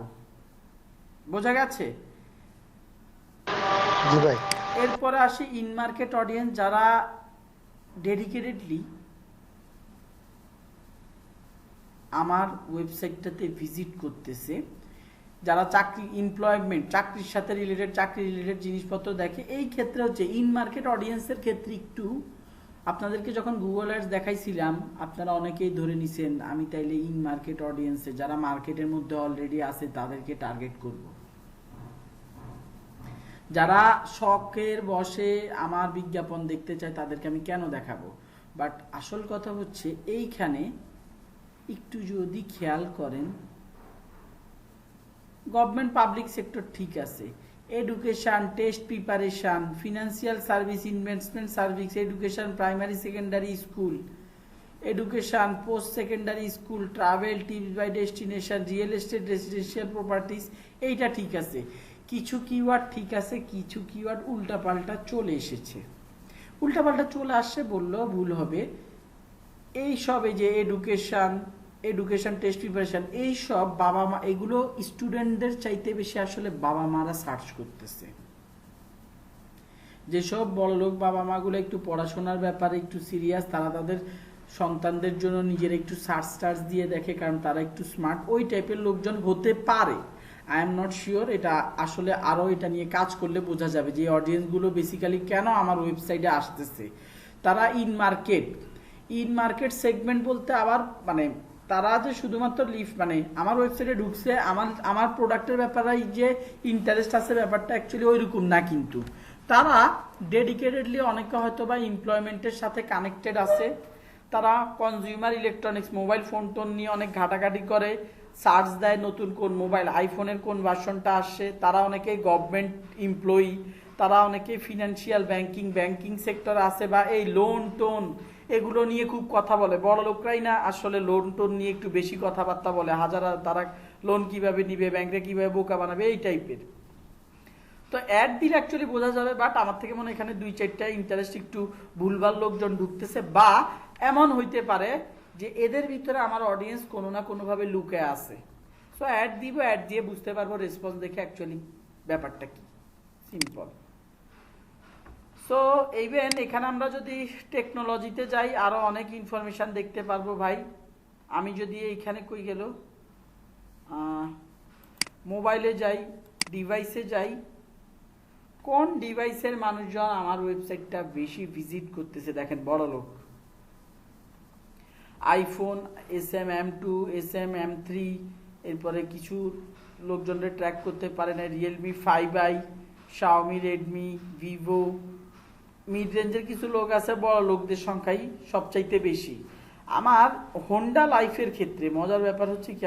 বোঝা গেছে? জি ভাই। এরপরে আসি ইন মার্কেট অডিয়েন্স, যারা ডেডিকেটেডলি আমার ওয়েবসাইটটাতে ভিজিট করতেছে, যারা চাকরি এমপ্লয়মেন্ট চাকরির সাথে রিলেটেড চাকরি রিলেটেড জিনিসপত্র দেখে। এই ক্ষেত্রে হচ্ছে ইন মার্কেট অডিয়েন্সের ক্ষেত্রে একটু আপনাদেরকে যখন গুগল অ্যাডস দেখাইছিলাম আপনারা অনেকেই ধরে নিছেন আমি তাইলে ইন মার্কেট অডিয়েন্সে যারা মার্কেটের মধ্যে অলরেডি আছে তাদেরকে টার্গেট করব। যারা শখের বসে আমার বিজ্ঞাপন দেখতে চায় তাদেরকে আমি কেন দেখাবো? বাট আসল কথা হচ্ছে এইখানে একটু যদি খেয়াল করেন, গভর্নমেন্ট পাবলিক সেক্টর ঠিক আছে, education, test preparation, financial service, investment service, education primary secondary school, education post secondary school, travel, tips by destination, real estate, residential properties, এইটা ঠিক আছে। কিছু কিওয়ার্ড ঠিক আছে, কিছু কিওয়ার্ড উল্টাপাল্টা চলে এসেছে। উল্টাপাল্টা চলে আসছে বললেও ভুল হবে। এই সব এই যে এডুকেশন টেস্ট প্রিপারেশন, এইসব বাবা মা এগুলো স্টুডেন্টদের চাইতে বেশি আসলে বাবা মারা সার্চ করতেছে। যেসব বড়লোক বাবা মাগুলো একটু পড়াশোনার ব্যাপারে একটু সিরিয়াস, তারা তাদের সন্তানদের জন্য নিজের একটু সার্চ দিয়ে দেখে, কারণ তারা একটু স্মার্ট, ওই টাইপের লোকজন হতে পারে। আই এম নট শিওর, এটা আসলে আরও এটা নিয়ে কাজ করলে বোঝা যাবে যে অডিয়েন্সগুলো বেসিক্যালি কেন আমার ওয়েবসাইটে আসতেছে। তারা ইন মার্কেট সেগমেন্ট বলতে আবার মানে তারা যে শুধুমাত্র মানে আমার ওয়েবসাইটে ঢুকছে আমার প্রোডাক্টের ব্যাপারে যে ইন্টারেস্ট আছে ব্যাপারটা অ্যাকচুয়ালি ওইরকম না, কিন্তু তারা ডেডিকেটেডলি অনেকে হয়তো বা এমপ্লয়মেন্টের সাথে কানেক্টেড আছে, তারা consumer electronics mobile phone tone নিয়ে অনেক ঘাটাঘাটি করে, সার্চ দেয় নতুন কোন মোবাইল আইফোনের কোন ভার্সনটা আসছে, তারা অনেকেই গভর্নমেন্ট এমপ্লয়ি, তারা অনেকেই ফিনান্সিয়াল ব্যাংকিং সেক্টর আছে, বা এই লোন টোন এগুলো নিয়ে খুব কথা বলে। বড় লোকরাই না আসলে লোন টোন নিয়ে একটু বেশি কথাবার্তা বলে, তারা লোন কিভাবে নিবে, ব্যাংকে কিভাবে বোকা বানাবে, এই টাইপের। তো অ্যাড দিলে অ্যাকচুয়ালি বোঝা যাবে, বাট আমার থেকে মনে হয় এখানে 2-4টা ইন্টারেস্ট একটু ভুলভাল লোকজন ঢুকতেছে, বা এমন হইতে পারে যে এদের ভিতরে আমার অডিয়েন্স কোনো না কোনোভাবে লুকে আছে। সো অ্যাড দিব, অ্যাড দিয়ে বুঝতে পারবো রেসপন্স দেখে অ্যাকচুয়ালি ব্যাপারটা কি, সিম্পল। সো ইভেন এখানে আমরা যদি টেকনোলজিতে যাই আরো অনেক ইনফরমেশন দেখতে পারবো ভাই। আমি যদি এইখানে কই গেল মোবাইলে যাই, ডিভাইসে যাই, কোন ডিভাইসের মানুষজন আমার ওয়েবসাইটটা বেশি ভিজিট করতেছে দেখেন, বড় লোক আইফোন, SM-M2, SM-M3, এরপরে কিছু লোকজনরা ট্র্যাক করতে পারে না, Realme 5i, Xiaomi, Redmi, Vivo, mid রেঞ্জের কিছু লোক আছে, বড় লোকদের সংখ্যাই সবচাইতে বেশি। আমার হোন্ডা লাইফের ক্ষেত্রে মজার ব্যাপার হচ্ছে কি,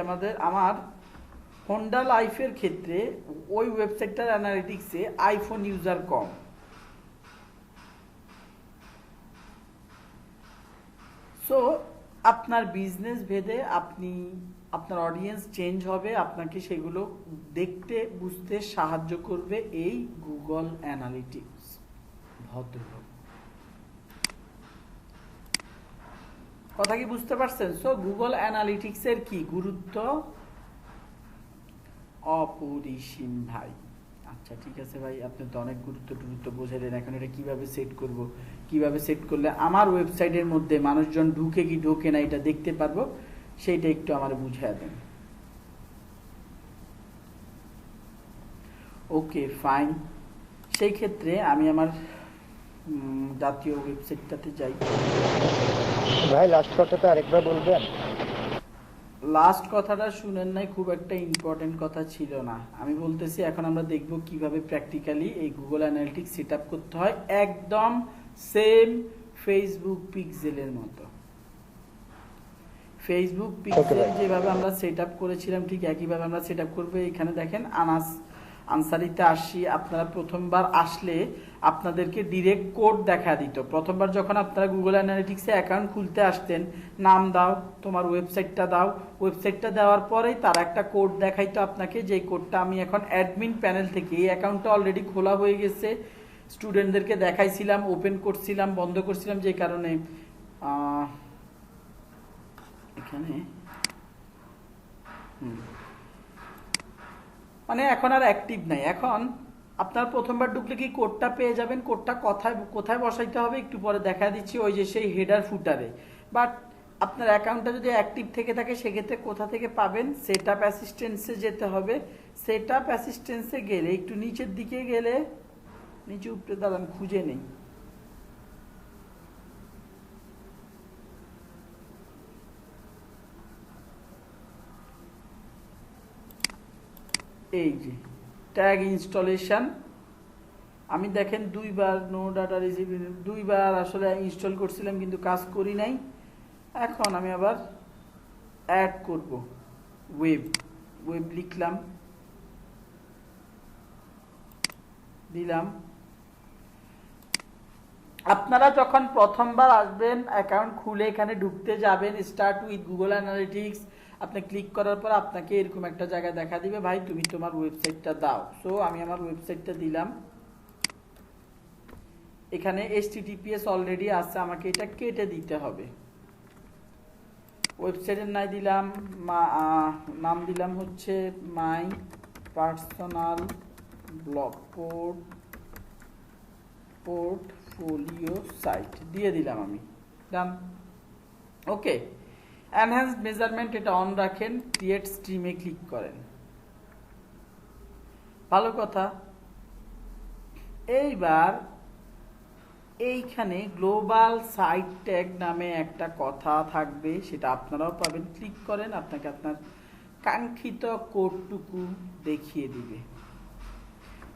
আমার হোন্ডা লাইফের ক্ষেত্রে ওই ওয়েবসাইটটার অ্যানালিটিক্সে আইফোন ইউজার কম। সো আপনার বিজনেস ভেদে আপনার অডিয়েন্স চেঞ্জ হবে, আপনাকে সেগুলো দেখতে বুঝতে সাহায্য করবে এই গুগল অ্যানালিটিক্স। ভদ্রলোক কথা কি বুঝতে পারছেন? সো গুগল অ্যানালিটিক্সের কি গুরুত্ব? অপরিসীম ভাই। আচ্ছা ঠিক আছে ভাই, আপনি তো অনেক গুরুত্ব বোঝালেন। এখন এটা কিভাবে সেট করব, কিভাবে সেট করলে আমার ওয়েবসাইটের মধ্যে মানুষজন ঢুকে কি ঢোকে না এটা দেখতে পারবো, সেইটা একটু আমার বুঝিয়ে দেন। ওকে ফাইন, সেই ক্ষেত্রে আমি আমার জাতীয় ওয়েবসাইটটাতে যাই। ভাই লাস্ট কথাটা আরেকবার বলবেন? লাস্ট কথাটা শুনেন নাই, খুব একটা ইম্পর্টেন্ট কথা ছিল না। আমি বলতেছি এখন আমরা দেখব কিভাবে প্র্যাকটিক্যালি এই গুগল অ্যানালিটিক্স সেট আপ করতে হয়, একদম সেম ফেসবুক পিক্সেলের মতো। ফেসবুক পিক্সেল যেভাবে আমরা সেট আপ করেছিলাম ঠিক একইভাবে আমরা সেট আপ করবো। এখানে দেখেন আনসারিতে আসি, আপনারা প্রথমবার আসলে আপনাদেরকে ডিরেক্ট কোড দেখা দিত। প্রথমবার যখন আপনারা গুগল অ্যানালিটিক্সে অ্যাকাউন্ট খুলতে আসতেন, নাম দাও, তোমার ওয়েবসাইটটা দাও, ওয়েবসাইটটা দেওয়ার পরেই তারা একটা কোড দেখাইতো আপনাকে, যেই কোডটা আমি এখন অ্যাডমিন প্যানেল থেকে, এই অ্যাকাউন্টটা অলরেডি খোলা হয়ে গেছে, স্টুডেন্টদেরকে দেখাইছিলাম, ওপেন করছিলাম, বন্ধ করছিলাম, যে কারণে এখানে মানে এখন আর অ্যাক্টিভ নাই। এখন আপনার প্রথমবার ঢুকলে কি কোডটা পেয়ে যাবেন, কোডটা কোথায় বসাইতে হবে একটু পরে দেখা দিচ্ছি, ওই যে সেই হেডার ফুটারে। বাট আপনার অ্যাকাউন্টটা যদি অ্যাক্টিভ থেকে থাকে সেক্ষেত্রে কোথা থেকে পাবেন, সেটআপ অ্যাসিস্ট্যান্সে যেতে হবে। সেটআপ অ্যাসিস্ট্যান্সে গেলে একটু নিচের দিকে গেলে, নিচে উপরে দাঁড়ান, খুঁজে নেই, এই যে ট্যাগ ইনস্টলেশন। আমি দেখেন দুইবার নো ডাটা রিসিভ, দুইবার আসলে ইনস্টল করছিলাম কিন্তু কাজ করি নাই। এখন আমি আবার অ্যাড করব, ওয়েব লিখলাম, দিলাম। আপনারা যখন প্রথমবার আসবেন অ্যাকাউন্ট খুলে এখানে ঢুকতে যাবেন, স্টার্ট উইথ গুগল অ্যানালিটিক্স, আপনি ক্লিক করার পর আপনাকে এরকম একটা জায়গা দেখা দিবে, ভাই তুমি তোমার ওয়েবসাইটটা দাও। সো আমি আমার ওয়েবসাইটটা দিলাম, এখানে HTTPS অলরেডি আছে, আমাকে এটা কেটে দিতে হবে। ওয়েবসাইটের নাম দিলাম হচ্ছে my personal blog portfolio site দিয়ে দিলাম আমি, ডান। ওকে, এনহ্যান্স মেজারমেন্ট এটা অন রাখেন, ক্রিয়েট স্ট্রিমে ক্লিক করেন, ভালো কথা। এইবার এইখানে গ্লোবাল সাইট ট্যাগ নামে একটা কথা থাকবে, সেটা আপনারাও পাবেন, ক্লিক করেন, আপনাকে আপনার কাঙ্ক্ষিত কোডটুকু দেখিয়ে দিবে।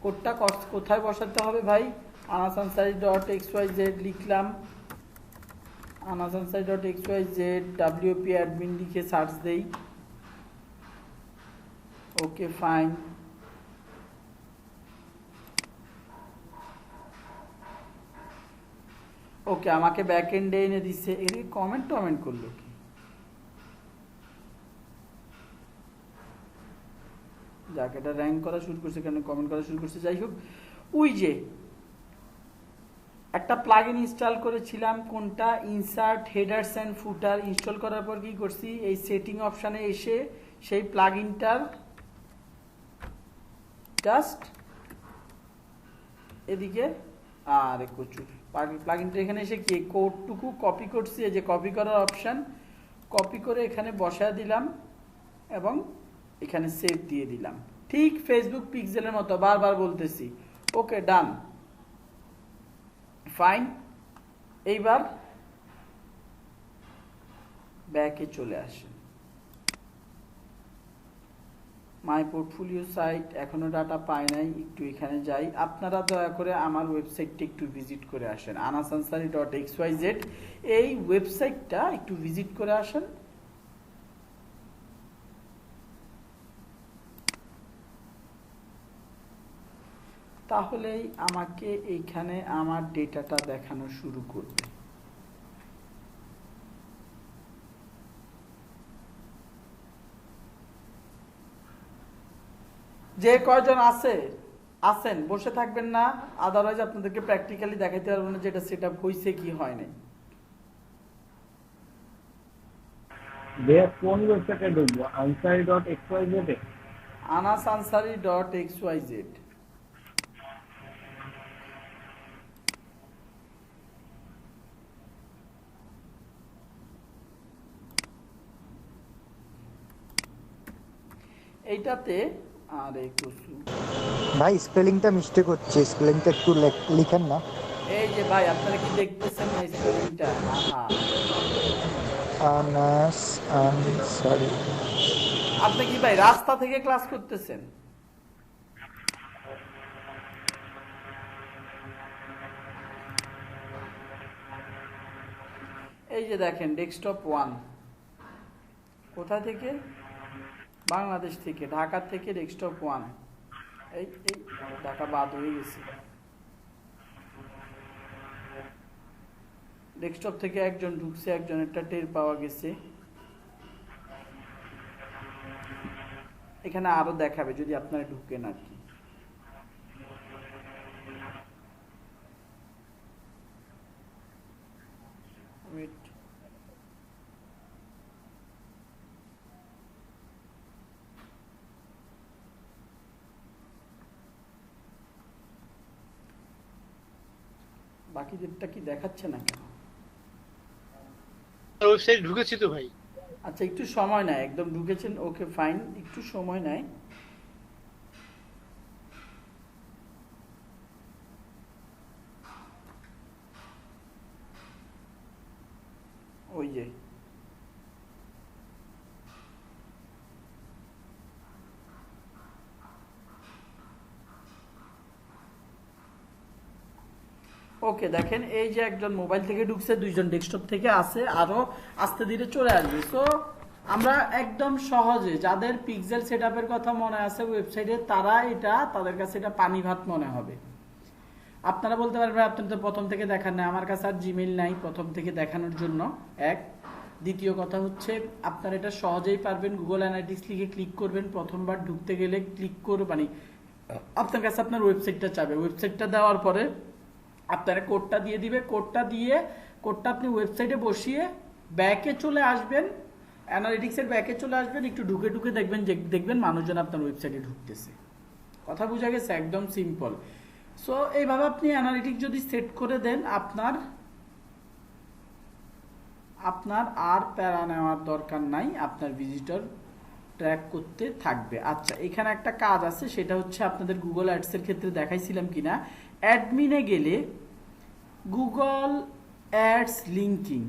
কোডটা কোথায় বসাতে হবে ভাই, anasansari.xyz লিখলাম, anasansari.xyz WP অ্যাডমিন লিখে সার্চ দেই। ওকে ফাইন, ওকে আমাকে ব্যাক এন্ডে এনে দিচ্ছে। এর কমেন্ট করলো কি, যাক এটা র্যাঙ্ক করা শুরু করছে, কেন কমেন্ট করা শুরু করছে, যাই হোক। ওই যে একটা প্লাগইন ইনস্টল করেছিলাম, কোনটা, insert headers and footer. Install করার পর কি করছি, এই সেটিং অপশানে এসে সেই প্লাগইনটার জাস্ট এদিকে, আরে প্রচুর প্লাগইনটা এখানে এসে কি কোডটুকু কপি করছি, এই যে কপি করার অপশান, কপি করে এখানে বসায় দিলাম এবং এখানে সেভ দিয়ে দিলাম, ঠিক ফেসবুক পিক্সেলের মতো, বারবার বলতেছি। ওকে ডান, ফাইন। এইবার ব্যাকে চলে আসেন, মাই পোর্টফোলিও সাইট, এখনো ডাটা পায় নাই, একটু এখানে যাই। আপনারা দয়া করে আমার ওয়েবসাইটটা একটু ভিজিট করে আসেন, anasansari.xyz, এই ওয়েবসাইটটা একটু ভিজিট করে আসেন। তাহলেই আমাকে এইখানে আমার ডেটাটা দেখানো শুরু করবে। যে কয়জন আছেন বসে থাকবেন না, আদারওয়াইজ আপনাদেরকে প্র্যাকটিক্যালি দেখাইতে পারবো না যেটা সেট আপ হয়েছে কি হয় নাই। কোন ওয়েবসাইটে ঢুকবো, ansari.xyz এ? anasansari.xyz এইটাতে আরে কুসু ভাই স্পেলিংটা মিস্টেক হচ্ছে, স্পেলিংটা একটু লিখেন না। এই যে ভাই আপনারা কি দেখতেছেন না স্পেলিংটা? আহা, আনাস আনসারি। আপনি কি ভাই রাস্তা থেকে ক্লাস করতেছেন? এই যে দেখেন ডেস্কটপ 1 কোথা থেকে? বাংলাদেশ থেকে, ঢাকা থেকে ডেস্কটপ 1। এই এই ঢাকা বাদ হয়ে গেছে। ডেস্কটপ থেকে একজন ঢুকছে, একজনেরটা টের পাওয়া গেছে। এখানে আরো দেখাবে যদি আপনারা ঢুকেন আর কি। Wait. বাকিদেরটা কি দেখাচ্ছে না কেন? ওয়েবসাইট ঢুকেছি তো ভাই। আচ্ছা একটু সময় নেয়, একদম ঢুকেছেন, ওকে ফাইন, একটু সময় নেয়। ওই যে ওকে দেখেন, এই যে একজন মোবাইল থেকে ঢুকছে, দুইজন ডেস্কটপ থেকে আছে, আরো আস্তে ধীরে চলে আসবে। সো আমরা একদম সহজে, যাদের পিক্সেল সেটআপের কথা মনে আছে ওয়েবসাইটে, তারা এটা, তাদের কাছে এটা পানি ভাত মনে হবে। আপনারা বলতে পারবেন আপনি তো প্রথম থেকে দেখান না, আমার কাছে আর জিমেইল নাই প্রথম থেকে দেখানোর জন্য। এক, দ্বিতীয় কথা হচ্ছে আপনারা এটা সহজেই পারবেন। গুগল অ্যানালিটিক্স লিখে ক্লিক করবেন, প্রথমবার ঢুকতে গেলে ক্লিক করে মানে আপনার কাছে আপনার ওয়েবসাইটটা চাবে, ওয়েবসাইটটা দেওয়ার পরে আপনারা কোডটা দিয়ে দিবে, কোডটা আপনি ওয়েবসাইটে বসিয়ে ব্যাকে চলে আসবেন, অ্যানালিটিক্সের ব্যাকে চলে আসবেন, একটু ঢুকে ঢুকে দেখবেন মানুষজন আপনার ওয়েবসাইটে ঢুকতেছে। কথা বোঝা গেছে? একদম সিম্পল। সো এইভাবে আপনি অ্যানালিটিক্স যদি সেট করে দেন, আপনার আর প্যারা নেওয়ার দরকার নাই, আপনার ভিজিটর ট্র্যাক করতে থাকবে। আচ্ছা, এখানে একটা কাজ আছে, সেটা হচ্ছে আপনাদের গুগল অ্যাডসের ক্ষেত্রে দেখাইছিলাম কিনা, অ্যাডমিনে গেলে গুগল অ্যাডস লিঙ্কিং,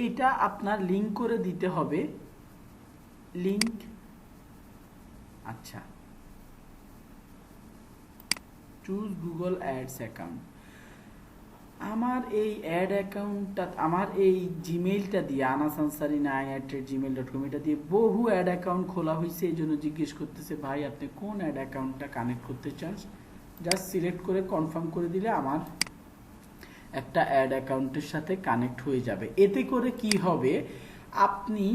এইটা আপনার লিঙ্ক করে দিতে হবে। লিঙ্ক, আচ্ছা, চুজ গুগল অ্যাডস অ্যাকাউন্ট। আমার এই অ্যাড অ্যাকাউন্টটা, আমার এই জিমেইলটা দিয়ে anasansari9@gmail.com, এটা দিয়ে বহু অ্যাড অ্যাকাউন্ট খোলা হয়েছে। এই জন্য জিজ্ঞেস করতেছে ভাই আপনি কোন অ্যাড অ্যাকাউন্টটা কানেক্ট করতে চান। জাস্ট সিলেক্ট করে কনফার্ম করে দিলে আমার একটা অ্যাড অ্যাকাউন্টের সাথে কানেক্ট হয়ে যাবে। এতে করে কি হবে, আপনি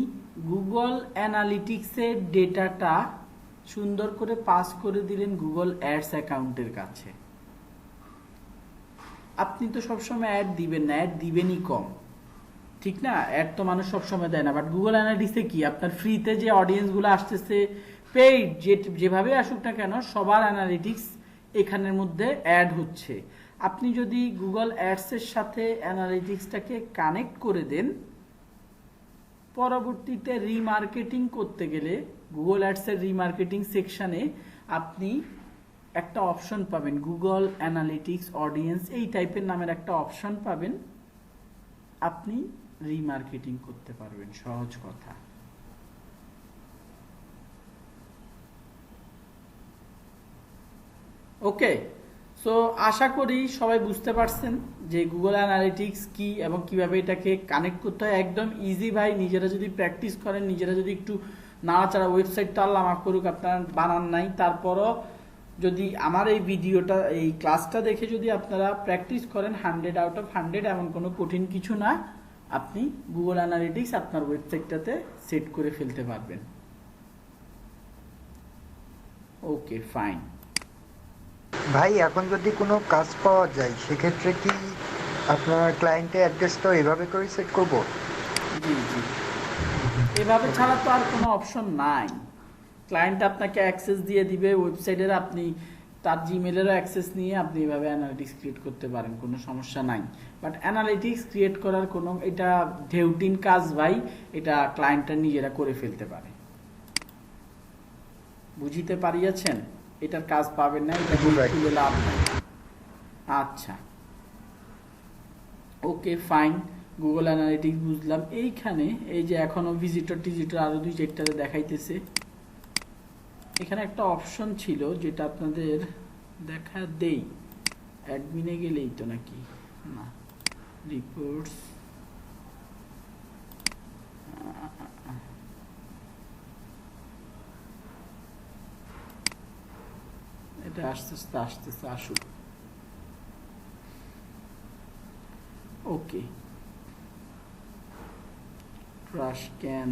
গুগল অ্যানালিটিক্সের ডেটাটা সুন্দর করে পাস করে দিলেন গুগল অ্যাডস অ্যাকাউন্টের কাছে। আপনি তো সবসময় অ্যাড দিবেন না, অ্যাড দিবেনই কম, ঠিক না? অ্যাড তো মানুষ সবসময় দেয় না। বাট গুগল অ্যানালিটিক্সে কি, আপনার ফ্রিতে যে অডিয়েন্সগুলো আসতেছে, পেইড যেভাবে আসুক না কেন, সবার অ্যানালিটিক্স এখানের মধ্যে অ্যাড হচ্ছে। আপনি যদি গুগল অ্যাডসের সাথে অ্যানালিটিক্সটাকে কানেক্ট করে দেন, পরবর্তীতে রিমার্কেটিং করতে গেলে গুগল অ্যাডসের রিমার্কেটিং সেকশনে আপনি একটা অপশন পাবেন, গুগল অ্যানালিটিক্স অডিয়েন্স এই টাইপের নামের একটা অপশন পাবেন, আপনি রিমার্কেটিং করতে পারবেন। সহজ কথা। ওকে, সো আশা করি সবাই বুঝতে পারছেন যে গুগল অ্যানালিটিক্স কি এবং কিভাবে এটাকে কানেক্ট করতে হয়। একদম ইজি ভাই, নিজেরা যদি প্র্যাকটিস করেন, নিজেরা যদি একটু নাড়াচাড়া, ওয়েবসাইটটা আল্লাহ মাফ করুক আপনার বানান নাই, তারপরও যদি আমার এই ভিডিওটা, এই ক্লাসটা দেখে যদি আপনারা প্র্যাকটিস করেন, 100 আউট অফ 100, এমন কোনো কঠিন কিছু না, আপনি গুগল অ্যানালিটিক্স আপনার ওয়েবসাইটটাতে সেট করে ফেলতে পারবেন। Okay fine. ভাই এখন যদি কোনো কাজ পাওয়া যায়, সেক্ষেত্রে কি আপনার ক্লায়েন্টের অ্যাড্রেসটা এইভাবে করে সেট করব? জি জি, এভাবে ছাড়া তো আর কোনো অপশন নাই। ক্লায়েন্ট আপনাকে অ্যাক্সেস দিয়ে দিবে ওয়েবসাইটের, আপনি তার জিমেলেরও অ্যাক্সেস নিয়ে আপনি এভাবে অ্যানালিটিক্স ক্রিয়েট করতে পারেন, কোনো সমস্যা নাই। বাট অ্যানালিটিক্স ক্রিয়েট করার কোনো, এটা ঢেউটিন কাজ ভাই, এটা ক্লায়েন্টটা নিজেরা করে ফেলতে পারে। বুঝিতে পারিয়াছেন? এটার কাজ পাবেন না, এটা খুলে লাভ নাই। আচ্ছা, ওকে ফাইন, গুগল অ্যানালিটিক্স বুঝলাম। এইখানে এই যে এখনো ভিজিটর টিজিটর আরো 2-4টাতে দেখাইতেছে। এখানে একটা অপশন ছিল যেটা আপনাদের দেখা দেই, অ্যাডমিনে গেলেই তো নাকি না, রিপোর্টস, এটা আস্তে আস্তে আসতেছে, আসুক। ওকে, ট্রাশ ক্যান,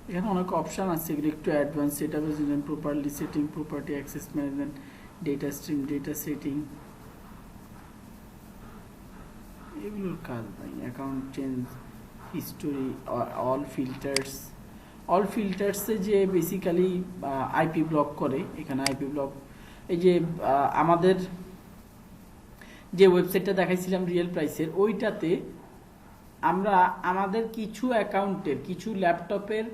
এখানে অনেক অপশন আছে, এগুলো একটু advance. Setup is properly setting, property access management, data stream, data setting, এগুলোর কাজ নাই। Account change, history, all filters. All ফিল্টার্সে যে বেসিক্যালি আইপি ব্লক করে, এখানে আইপি ব্লক, এই যে আমাদের যে ওয়েবসাইটটা দেখাইছিলাম রিয়েল প্রাইসের, ওইটাতে আমরা আমাদের কিছু অ্যাকাউন্টের, কিছু ল্যাপটপের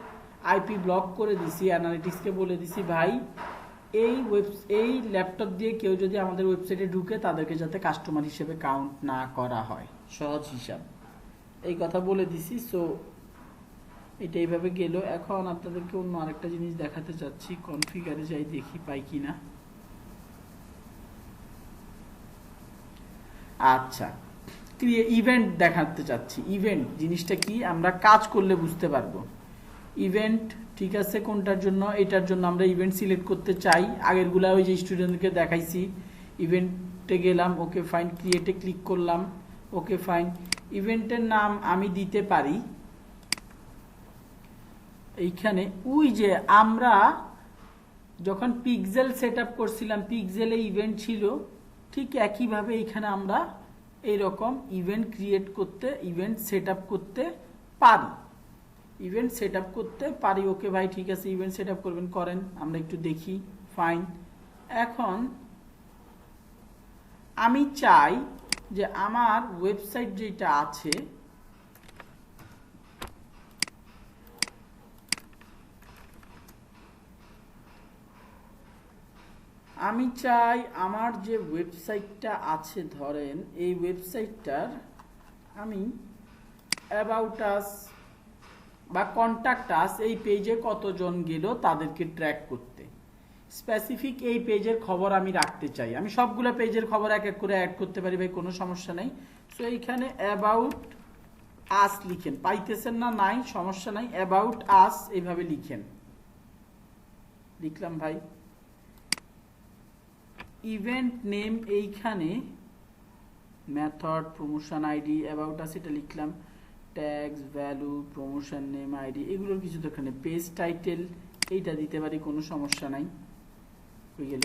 আইপি ব্লক করে দিছি, অ্যানালিটিক্সকে বলে দিছি ভাই এই ল্যাপটপ দিয়ে কেউ যদি আমাদের ওয়েবসাইটে ঢুকে তাদেরকে যাতে কাস্টমার হিসেবে কাউন্ট না করা হয়, সহজ হিসাব, এই কথা বলে দিছি। সো এটা এইভাবে গেল। এখন আপনাদেরকে অন্য আরেকটা জিনিস দেখাতে চাচ্ছি, কনফিগারে যাই দেখি পাই কিনা। আচ্ছা, ইভেন্ট দেখাতে চাচ্ছি। ইভেন্ট জিনিসটা কি আমরা কাজ করলে বুঝতে পারবো। ইভেন্ট ঠিক আছে, কোনটার জন্য? এটার জন্য আমরা ইভেন্ট সিলেক্ট করতে চাই। আগেরগুলা ওই যে স্টুডেন্টকে দেখাইছি, ইভেন্টে গেলাম, ওকে ফাইন, ক্রিয়েটে ক্লিক করলাম, ওকে ফাইন। ইভেন্টের নাম আমি দিতে পারি এইখানে, ওই যে আমরা যখন পিক্সেল সেট আপ করছিলাম, পিক্সেলে ইভেন্ট ছিল, ঠিক একইভাবে এইখানে আমরা এইরকম ইভেন্ট ক্রিয়েট করতে, ইভেন্ট সেট আপ করতে পারি, ইভেন্ট সেট আপ করতে পারি। ওকে ভাই ঠিক আছে, ইভেন্ট সেট আপ করবেন, করেন, আমরা একটু দেখি, ফাইন। এখন আমি চাই যে আমার ওয়েবসাইট যেটা আছে, আমি চাই আমার যে ওয়েবসাইটটা আছে, ধরেন এই ওয়েবসাইটটার আমি অ্যাবাউট আস বা কন্ট্যাক্ট আস, এই পেজে কতজন গেল তাদেরকে ট্র্যাক করতে, স্পেসিফিক এই পেজের খবর আমি রাখতে চাই। আমি সবগুলো পেজের খবর এক এক করে অ্যাড করতে পারি ভাই, কোনো সমস্যা নেই। সো এইখানে অ্যাবাউট আস লিখেন, পাইতেছেন না, নাই সমস্যা নাই, অ্যাবাউট আস এইভাবে লিখেন, লিখলাম ভাই। ইভেন্ট নেম এইখানে, method, promotion ID, about us এটা লিখলাম, tags, value, promotion name, ID, এগুলোর কিছু দরকার নেই। পেজ টাইটেল এইটা দিতে পারি, কোনো সমস্যা নাই, হয়ে গেল।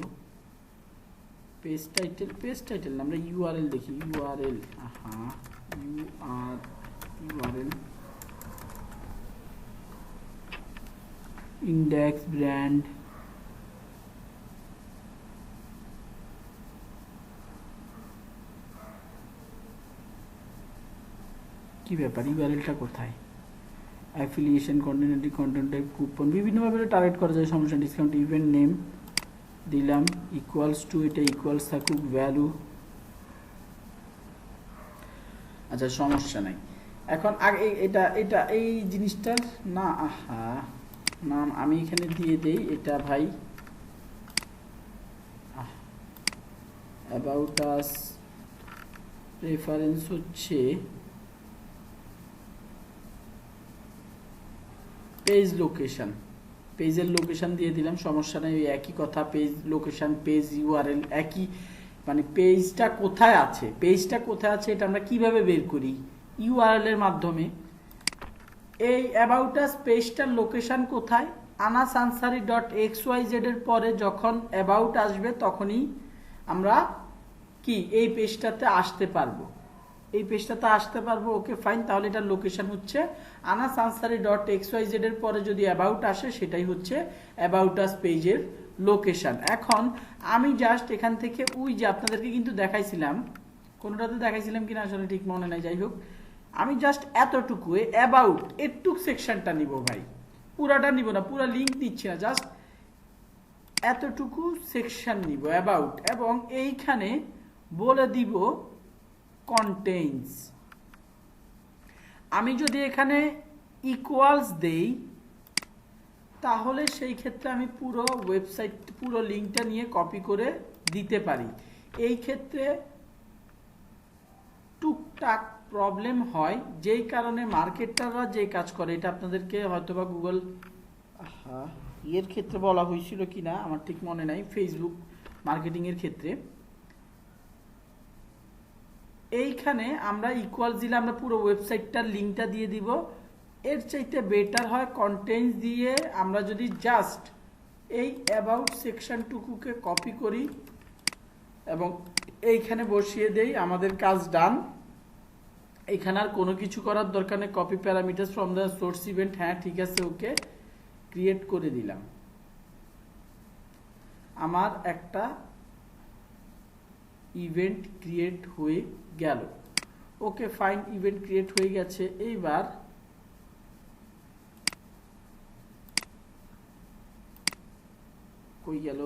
পেজ টাইটেল, পেজ টাইটেল না, আমরা ইউআরএল দেখি, ইউআরএল, ইউআরএল, ইন্ডেক্স, ব্র্যান্ড, কি ব্যাপার, ইউআরএলটা কোথায়? Affiliation, content, content type, coupon, বিভিন্নভাবে টার্গেট করা যায়, সমস্যা। ডিসকাউন্ট, ইভেন্ট নেম দিলাম, ইকুয়ালস টু, এটা ইকুয়ালস থাকুক, ভ্যালু, আচ্ছা সমস্যা নাই। এখন আগে এটা এটা এই জিনিসটার না, নাম আমি এখানে দিয়ে দেই, এটা ভাই অ্যাবাউট আস, রেফারেন্স হচ্ছে পেজ লোকেশন, পেজের লোকেশন দিয়ে দিলাম, সমস্যা নেই, একই কথা, পেজ লোকেশন, পেজ ইউআরএল একই, মানে পেজটা কোথায় আছে, পেজটা কোথায় আছে এটা আমরা কিভাবে বের করি? ইউআরএল এর মাধ্যমে। এই অ্যাবাউট আস পেজটার লোকেশন কোথায়? anasansari.xyz এর পরে যখন অ্যাবাউট আসবে তখনই আমরা কি এই পেজটাতে আসতে পারবো, এই পেজটাতে আসতে পারবো। ওকে ফাইন, তাহলে এটার লোকেশন হচ্ছে anasansari.xyz এর পরে যদি অ্যাবাউট আসে সেটাই হচ্ছে অ্যাবাউট আস পেজের লোকেশন। এখন আমি জাস্ট এখান থেকে ওই যে আপনাদেরকে কিন্তু দেখাইছিলাম, কোনটাতে দেখাইছিলাম কিনা আসলে ঠিক মনে নাই, যাই হোক, আমি জাস্ট এতটুকু অ্যাবাউট এটুক সেকশনটা নিব ভাই, পুরাটা নিব না, পুরা লিংক দিচ্ছি না, জাস্ট এতটুকু সেকশন নিব অ্যাবাউট, এবং এইখানে বলে দিব কন্টেইনস। আমি যদি এখানে ইকুয়ালস দেই তাহলে সেই ক্ষেত্রে আমি পুরো ওয়েবসাইট পুরো লিংকটা নিয়ে কপি করে দিতে পারি। এই ক্ষেত্রে টুকটাক প্রবলেম হয়, যেই কারণে মার্কেটাররা যে কাজ করে, এটা আপনাদেরকে হয়তোবা গুগল এর ক্ষেত্রে বলা হয়েছিল কিনা আমার ঠিক মনে নাই, ফেসবুক মার্কেটিং এর ক্ষেত্রে এইখানে আমরা ইকুয়াল দিলে আমরা পুরো ওয়েবসাইটটার লিংকটা দিয়ে দিব। এর চাইতে বেটার হয় কন্টেন্টস দিয়ে আমরা যদি জাস্ট এই অ্যাবাউট সেকশনটুকুকে কপি করি এবং এইখানে বসিয়ে দেই, আমাদের কাজ ডান। এখানে আর কোনো কিছু করার দরকার নেই। Copy parameters from the source event, হ্যাঁ ঠিক আছে, ওকে ক্রিয়েট করে দিলাম। আমার একটা ইভেন্ট ক্রিয়েট হয়ে গেল। ওকে ফাইন, ইভেন্ট ক্রিয়েট হয়ে গেছে। এইবার কই গেল?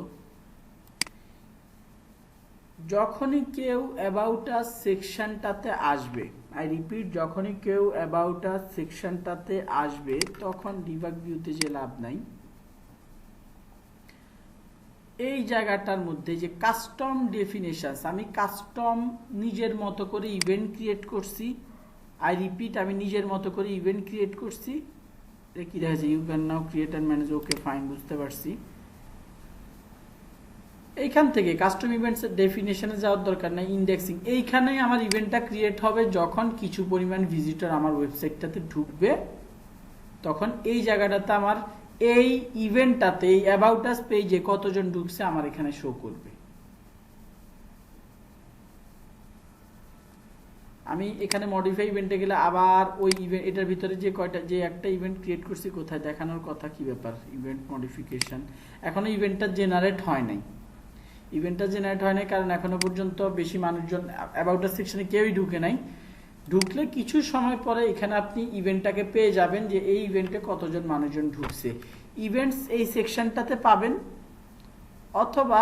যখনই কেউ অ্যাবাউট আস সেকশনটাতে আসবে, আই রিপিট, যখনই কেউ অ্যাবাউট আস সেকশনটাতে আসবে তখন ডিবাগ ভিউতে যে লাভ নাই, এই জায়গাটার মধ্যে যে কাস্টম ডেফিনেশনস, আমি কাস্টম নিজের মতো করে ইভেন্ট ক্রিয়েট করছি। আই রিপিট, আমি নিজের মতো করে ইভেন্ট ক্রিয়েট করছি। কি দেখা যায়? You can now create and manage. Okay fine, বুঝতে পারছি। এইখান থেকে কাস্টম ইভেন্টসের ডেফিনেশনে যাওয়ার দরকার নাই, ইন্ডেক্সিং। এইখানেই আমার ইভেন্টটা ক্রিয়েট হবে যখন কিছু পরিমাণ ভিজিটর আমার ওয়েবসাইটটাতে ঢুকবে, তখন এই জায়গাটাতে আমার এই ইভেন্টটাতে এই অ্যাবাউট আস পেজে কতজন ঢুকছে আমার এখানে শো করবে। আমি এখানে মডিফাই ইভেন্টে গেলে আবার ওই ইভেন্ট, এটার ভিতরে যে কয়টা যে একটা ইভেন্ট ক্রিয়েট করছি কোথায় দেখানোর কথা, কি ব্যাপার? ইভেন্ট মডিফিকেশন, এখনো ইভেন্টটা জেনারেট হয় নাই। ইভেন্টটা জেনারেট হয় নাই কারণ এখনো পর্যন্ত বেশি মানুষজন অ্যাবাউট আস সেকশনে কেউই ঢুকে নাই। ঢুকলে কিছু সময় পরে এখানে আপনি ইভেন্টটাকে পেয়ে যাবেন যে এই ইভেন্টে কতজন মানুষজন ঢুকছে। ইভেন্টস এই সেকশনটাতে পাবেন, অথবা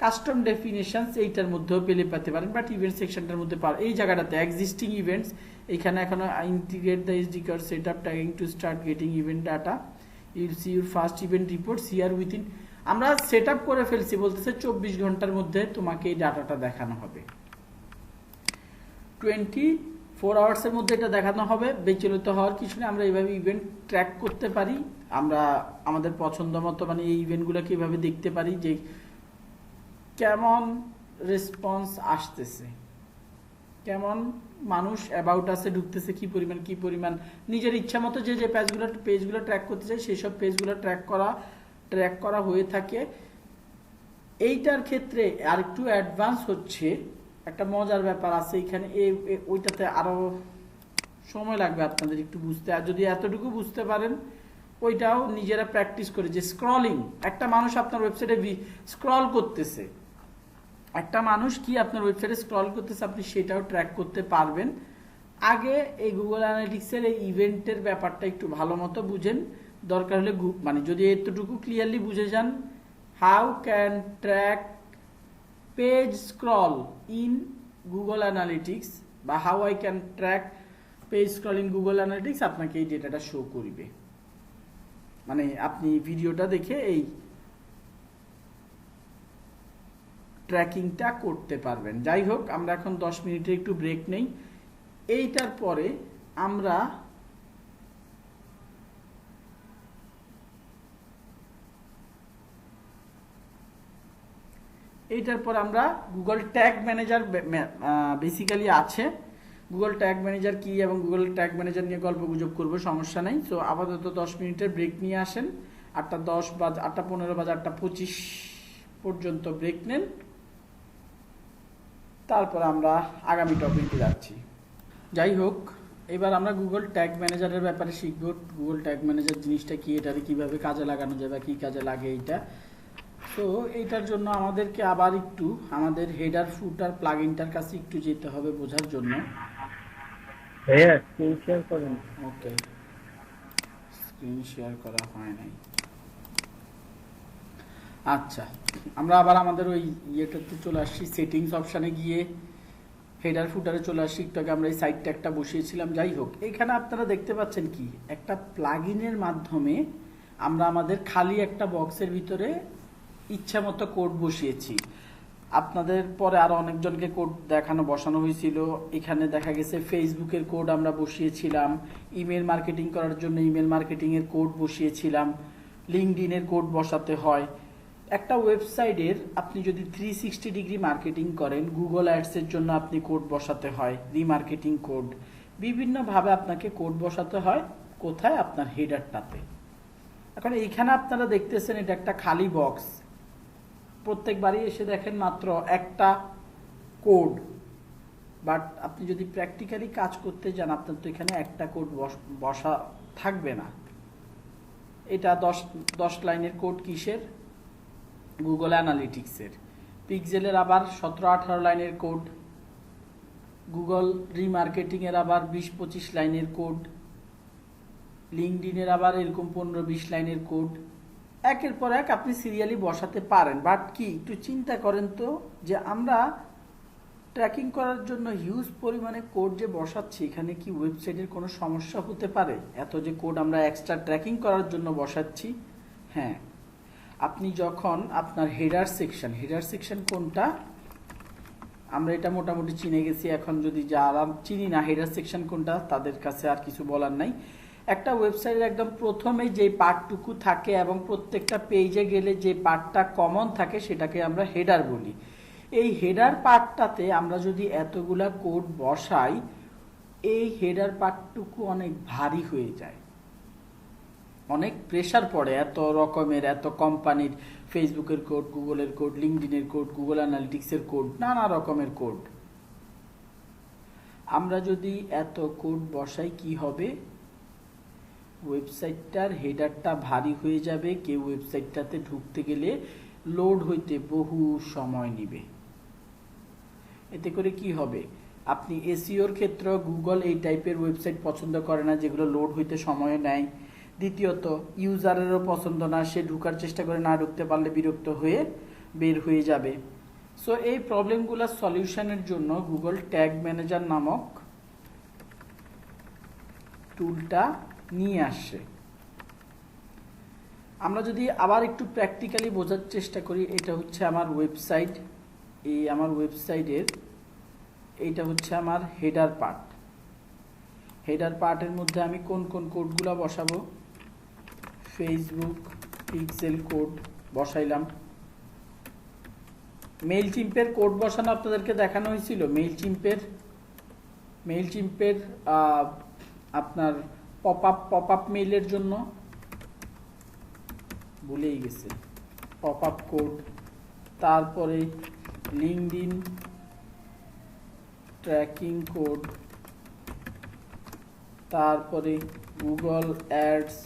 কাস্টম ডেফিনেশনস এইটার মধ্যেও পেতে পারেন, বাট ইভেন্ট সেকশনটার মধ্যে এই জায়গাটাতে এক্সিস্টিং ইভেন্টস, এখানে এখনো integrate the SD card setup tagging to start getting event data, you'll see your first event reports here within. আমরা সেটআপ করে ফেলছি, বলতেছে 24 ঘন্টার মধ্যে তোমাকে এই ডাটাটা দেখানো হবে, 24 আওয়ার্সের মধ্যে এটা দেখানো হবে। বিচলিত হওয়ার কিছু নেই, আমরা এইভাবে ইভেন্ট ট্র্যাক করতে পারি। আমরা আমাদের পছন্দ মতো মানে এই ইভেন্টগুলোকে এইভাবে দেখতে পারি যে কেমন রেসপন্স আসতেছে, কেমন মানুষ অ্যাবাউট আসে ঢুকতেছে, কি পরিমাণ নিজের ইচ্ছা মতো যে পেজগুলো ট্র্যাক করতে চাই সেই সব পেজগুলো ট্র্যাক করা হয়ে থাকে। এইটার ক্ষেত্রে আর একটু অ্যাডভান্স হচ্ছে, একটা মজার ব্যাপার আছে এখানে, ওইটাতে আরো সময় লাগবে আপনাদের একটু বুঝতে। আর যদি এতটুকু বুঝতে পারেন, ওইটাও নিজেরা প্র্যাকটিস করে, যে স্ক্রলিং, একটা মানুষ আপনার ওয়েবসাইটে স্ক্রল করতেছে, একটা মানুষ কি আপনার ওয়েবসাইটে স্ক্রল করতেছে, আপনি সেটাও ট্র্যাক করতে পারবেন। আগে এই গুগল অ্যানালিটিক্সের এই ইভেন্টের ব্যাপারটা একটু ভালো মতো বুঝেন, দরকার হলে মানে যদি এতটুকু ক্লিয়ারলি বুঝে যান, how can track page scroll in Google Analytics বা how I can track page scroll in Google Analytics, আপনাকে এই ডেটাটা শো করবে। মানে আপনি ভিডিওটা দেখে এই ট্র্যাকিংটা করতে পারবেন। যাই হোক, আমরা এখন 10 মিনিটের একটু ব্রেক নেই। এইটার পরে আমরা গুগল ট্যাগ ম্যানেজার বেসিক্যালি আছে। গুগল ট্যাগ ম্যানেজার কি এবং গুগল ট্যাগ ম্যানেজার নিয়ে গল্প গুজব করবো, সমস্যা নেই। সো আপাতত 10 মিনিটের ব্রেক নিয়ে আসেন। 8:10 বা 8:15 বা 8:25 পর্যন্ত ব্রেক নেন, তারপর আমরা আগামী টপিকে যাচ্ছি। যাই হোক, এবার আমরা গুগল ট্যাগ ম্যানেজারের ব্যাপারে শিখব। গুগল ট্যাগ ম্যানেজার জিনিসটা কি, এটারে কিভাবে কাজে লাগানো যায় বা কি কাজে লাগে এইটা। তো এইটার জন্য আমাদেরকে আবার একটু আমাদের হেডার ফুটার প্লাগইনটার কাছে একটু যেতে হবে বোঝার জন্য। ভাইয়া স্ক্রিন শেয়ার করেন। ওকে, স্ক্রিন শেয়ার করা হয় নাই। আচ্ছা, আমরা আবার আমাদের ওই ইয়েটাতে চলে আসছি, সেটিংস অপশানে গিয়ে হেডার ফুটারে চলে আসছি। একটু আগে আমরা এই সাইড ট্যাগটা বসিয়েছিলাম। যাই হোক, এখানে আপনারা দেখতে পাচ্ছেন কি একটা প্লাগইনের মাধ্যমে আমরা আমাদের খালি একটা বক্সের ভিতরে ইচ্ছা মতো কোড বসিয়েছি। আপনাদের পরে আরো অনেকজনকে কোড বসানো হয়েছিল। এখানে দেখা গেছে ফেসবুকের কোড আমরা বসিয়েছিলাম, ইমেল মার্কেটিং করার জন্য ইমেল মার্কেটিং এর কোড বসিয়েছিলাম, লিঙ্কডইনের কোড বসাতে হয়। একটা ওয়েবসাইটের আপনি যদি 360 ডিগ্রি মার্কেটিং করেন, গুগল অ্যাডসের জন্য আপনি কোড বসাতে হয়, রিমার্কেটিং কোড, বিভিন্নভাবে আপনাকে কোড বসাতে হয়। কোথায়? আপনার হেডারটাতে। এখন এইখানে আপনারা দেখতেছেন এটা একটা খালি বক্স। প্রত্যেকবারই এসে দেখেন মাত্র একটা কোড, বাট আপনি যদি প্র্যাকটিক্যালি কাজ করতে যান আপনার তো এখানে একটা কোড বসা থাকবে না। এটা 10 লাইনের কোড কিসের? গুগল অ্যানালিটিক্সের। পিক্সেলের আবার 17-18 লাইনের কোড, গুগল রিমার্কেটিং এর আবার 20-25 লাইনের কোড, লিঙ্কডইনের আবার এরকম 15-20 লাইনের কোড। একের পর এক আপনি সিরিয়ালি বসাতে পারেন। বাট কি একটু চিন্তা করেন তো, যে আমরা ট্র্যাকিং করার জন্য হিউজ পরিমাণে কোড যে বসাচ্ছি, এখানে কি ওয়েবসাইটের কোনো সমস্যা হতে পারে? এত যে কোড আমরা এক্সট্রা ট্র্যাকিং করার জন্য বসাচ্ছি। হ্যাঁ, আপনি যখন আপনার হেডার সেকশন কোনটা আমরা এটা মোটামুটি চিনে গেছি। এখন যদি যারা চিনি না হেডার সেকশন কোনটা, তাদের কাছে আর কিছু বলার নাই। একটা ওয়েবসাইটের একদম প্রথমে যে পার্টটুকু থাকে এবং প্রত্যেকটা পেজে গেলে যে পার্টটা কমন থাকে সেটাকে আমরা হেডার বলি। এই হেডার পার্টটাতে আমরা যদি এতগুলা কোড বসাই, এই হেডার পার্টটুকু অনেক ভারী হয়ে যায়, অনেক প্রেসার পড়ে। এত কোম্পানির ফেসবুকের কোড, গুগলের কোড, লিঙ্কডইনের কোড, গুগল অ্যানালিটিক্সের কোড, নানা রকমের কোড। আমরা যদি এত কোড বসাই কি হবে? ওয়েবসাইটটার হেডারটা ভারী হয়ে যাবে। কেউ ওয়েবসাইটটাতে ঢুকতে গেলে লোড হইতে বহু সময় নেবে। এতে করে কি হবে? আপনি এসইওর ক্ষেত্রে গুগল এই টাইপের ওয়েবসাইট পছন্দ করে না যেগুলো লোড হইতে সময় নেয়। দ্বিতীয়ত, ইউজারেরও পছন্দ না, সে ঢুকার চেষ্টা করে, না ঢুকতে পারলে বিরক্ত হয়ে বের হয়ে যাবে। সো এই প্রবলেমগুলো সলিউশনের জন্য গুগল ট্যাগ ম্যানেজার নামক টুলটা নিয়ে আসছে। আমরা যদি আবার একটু প্র্যাকটিক্যালি বোঝার চেষ্টা করি, এটা হচ্ছে আমার ওয়েবসাইট। এই আমার ওয়েবসাইটের এইটা হচ্ছে আমার হেডার পার্ট। হেডার পার্টের মধ্যে আমি কোন কোন কোডগুলো বসাবো? ফেসবুক পিক্সেল কোড বসাইলাম। মেইলচিম্পের কোড বসানো আপনাদেরকে দেখানো হয়েছিল। মেইলচিম্পের আপনার পপ আপ মেইলের জন্য ভুলেই গেছে পপ আপ কোড। তারপরে লিঙ্কডইন ট্র্যাকিং কোড, তারপরে গুগল অ্যাডস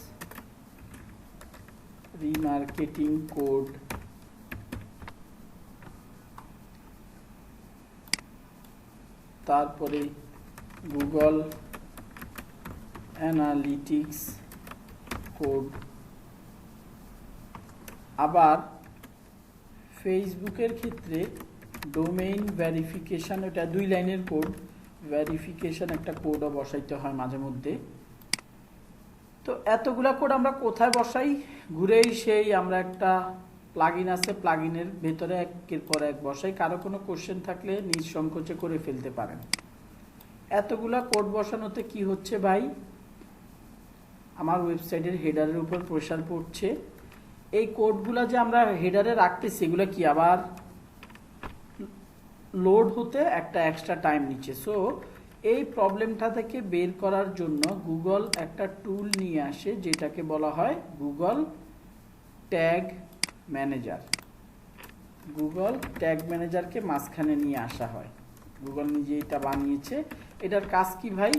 রিমার্কেটিং কোড, তারপরে গুগল অ্যানালিটিক্স কোড। আবার ফেসবুকের ক্ষেত্রে ডোমেইন ভেরিফিকেশন, এটা 2 লাইনের কোড। ভেরিফিকেশন একটা কোডও বসাইতে হয় মাঝে মধ্যে। তো এতগুলা কোড আমরা কোথায় বসাই? ঘুরেই সেই আমরা একটা প্লাগইন আছে, প্লাগইনের ভেতরে একের পর এক বসাই। কারো কোনো কোশ্চেন থাকলে নিঃসংকোচে করে ফেলতে পারেন। এতগুলা কোড বসানোতে কি হচ্ছে ভাই? আমার ওয়েবসাইটের হেডারের উপর প্রেসার পড়ছে। এই কোডগুলা যে আমরা হেডারে রাখতেছি, এগুলো কি আবার লোড হতে একটা এক্সট্রা টাইম নিচ্ছে। সো এই প্রবলেমটা থেকে বের করার জন্য গুগল একটা টুল নিয়ে আসে যেটাকে বলা হয় Google tag manager. Google tag ম্যানেজারকে মাঝখানে নিয়ে আসা হয়। গুগল নিজে এটা বানিয়েছে। এটার কাজ কি ভাই?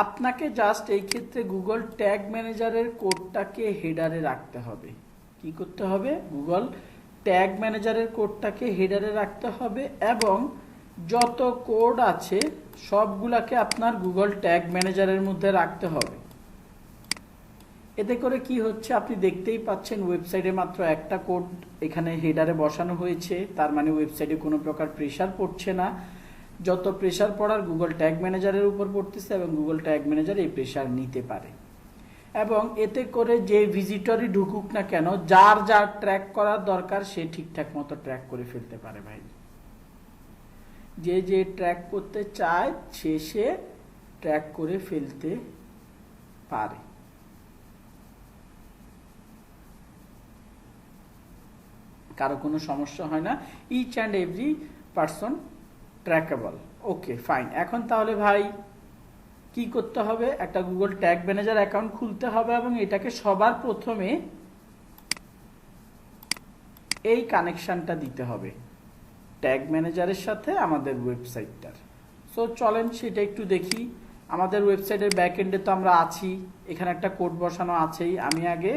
আপনাকে জাস্ট এই ক্ষেত্রে গুগল ট্যাগ ম্যানেজারের কোডটাকে হেডারে রাখতে হবে। কি করতে হবে? গুগল ট্যাগ ম্যানেজারের কোডটাকে হেডারে রাখতে হবে এবং যত কোড আছে সবগুলাকে আপনার গুগল ট্যাগ ম্যানেজারের মধ্যে রাখতে হবে। এতে করে কি হচ্ছে আপনি দেখতেই পাচ্ছেন, ওয়েবসাইটে মাত্র একটা কোড এখানে হেডারে বসানো হয়েছে, তার মানে ওয়েবসাইটে কোনো প্রকার প্রেসার পড়ছে না। যত প্রেসার পড়ার গুগল ট্যাগ ম্যানেজারের উপর পড়তেছে এবং গুগল ট্যাগ ম্যানেজার এই প্রেসার নিতে পারে। এবং এতে করে যে ভিজিটরই ঢুকুক না কেন, যার যার ট্র্যাক করার দরকার সে ঠিকঠাক মতো ট্র্যাক করে ফেলতে পারে ভাই। যে যে ট্র্যাক করতে চায় সে ট্র্যাক করে ফেলতে পারে। কারো কোনো সমস্যা হয় না, each and every person trackable. Okay fine. এখন তাহলে ভাই কি করতে হবে, একটা গুগল ট্যাগ ম্যানেজার অ্যাকাউন্ট খুলতে হবে এবং এটাকে সবার প্রথমে এই কানেকশনটা দিতে হবে ট্যাগ ম্যানেজারের সাথে আমাদের ওয়েবসাইটটার। সো চলেন সেটা একটু দেখি। আমাদের ওয়েবসাইটের ব্যাক এন্ডে তো আমরা আছি, এখানে একটা কোড বসানো আছেই। আমি আগে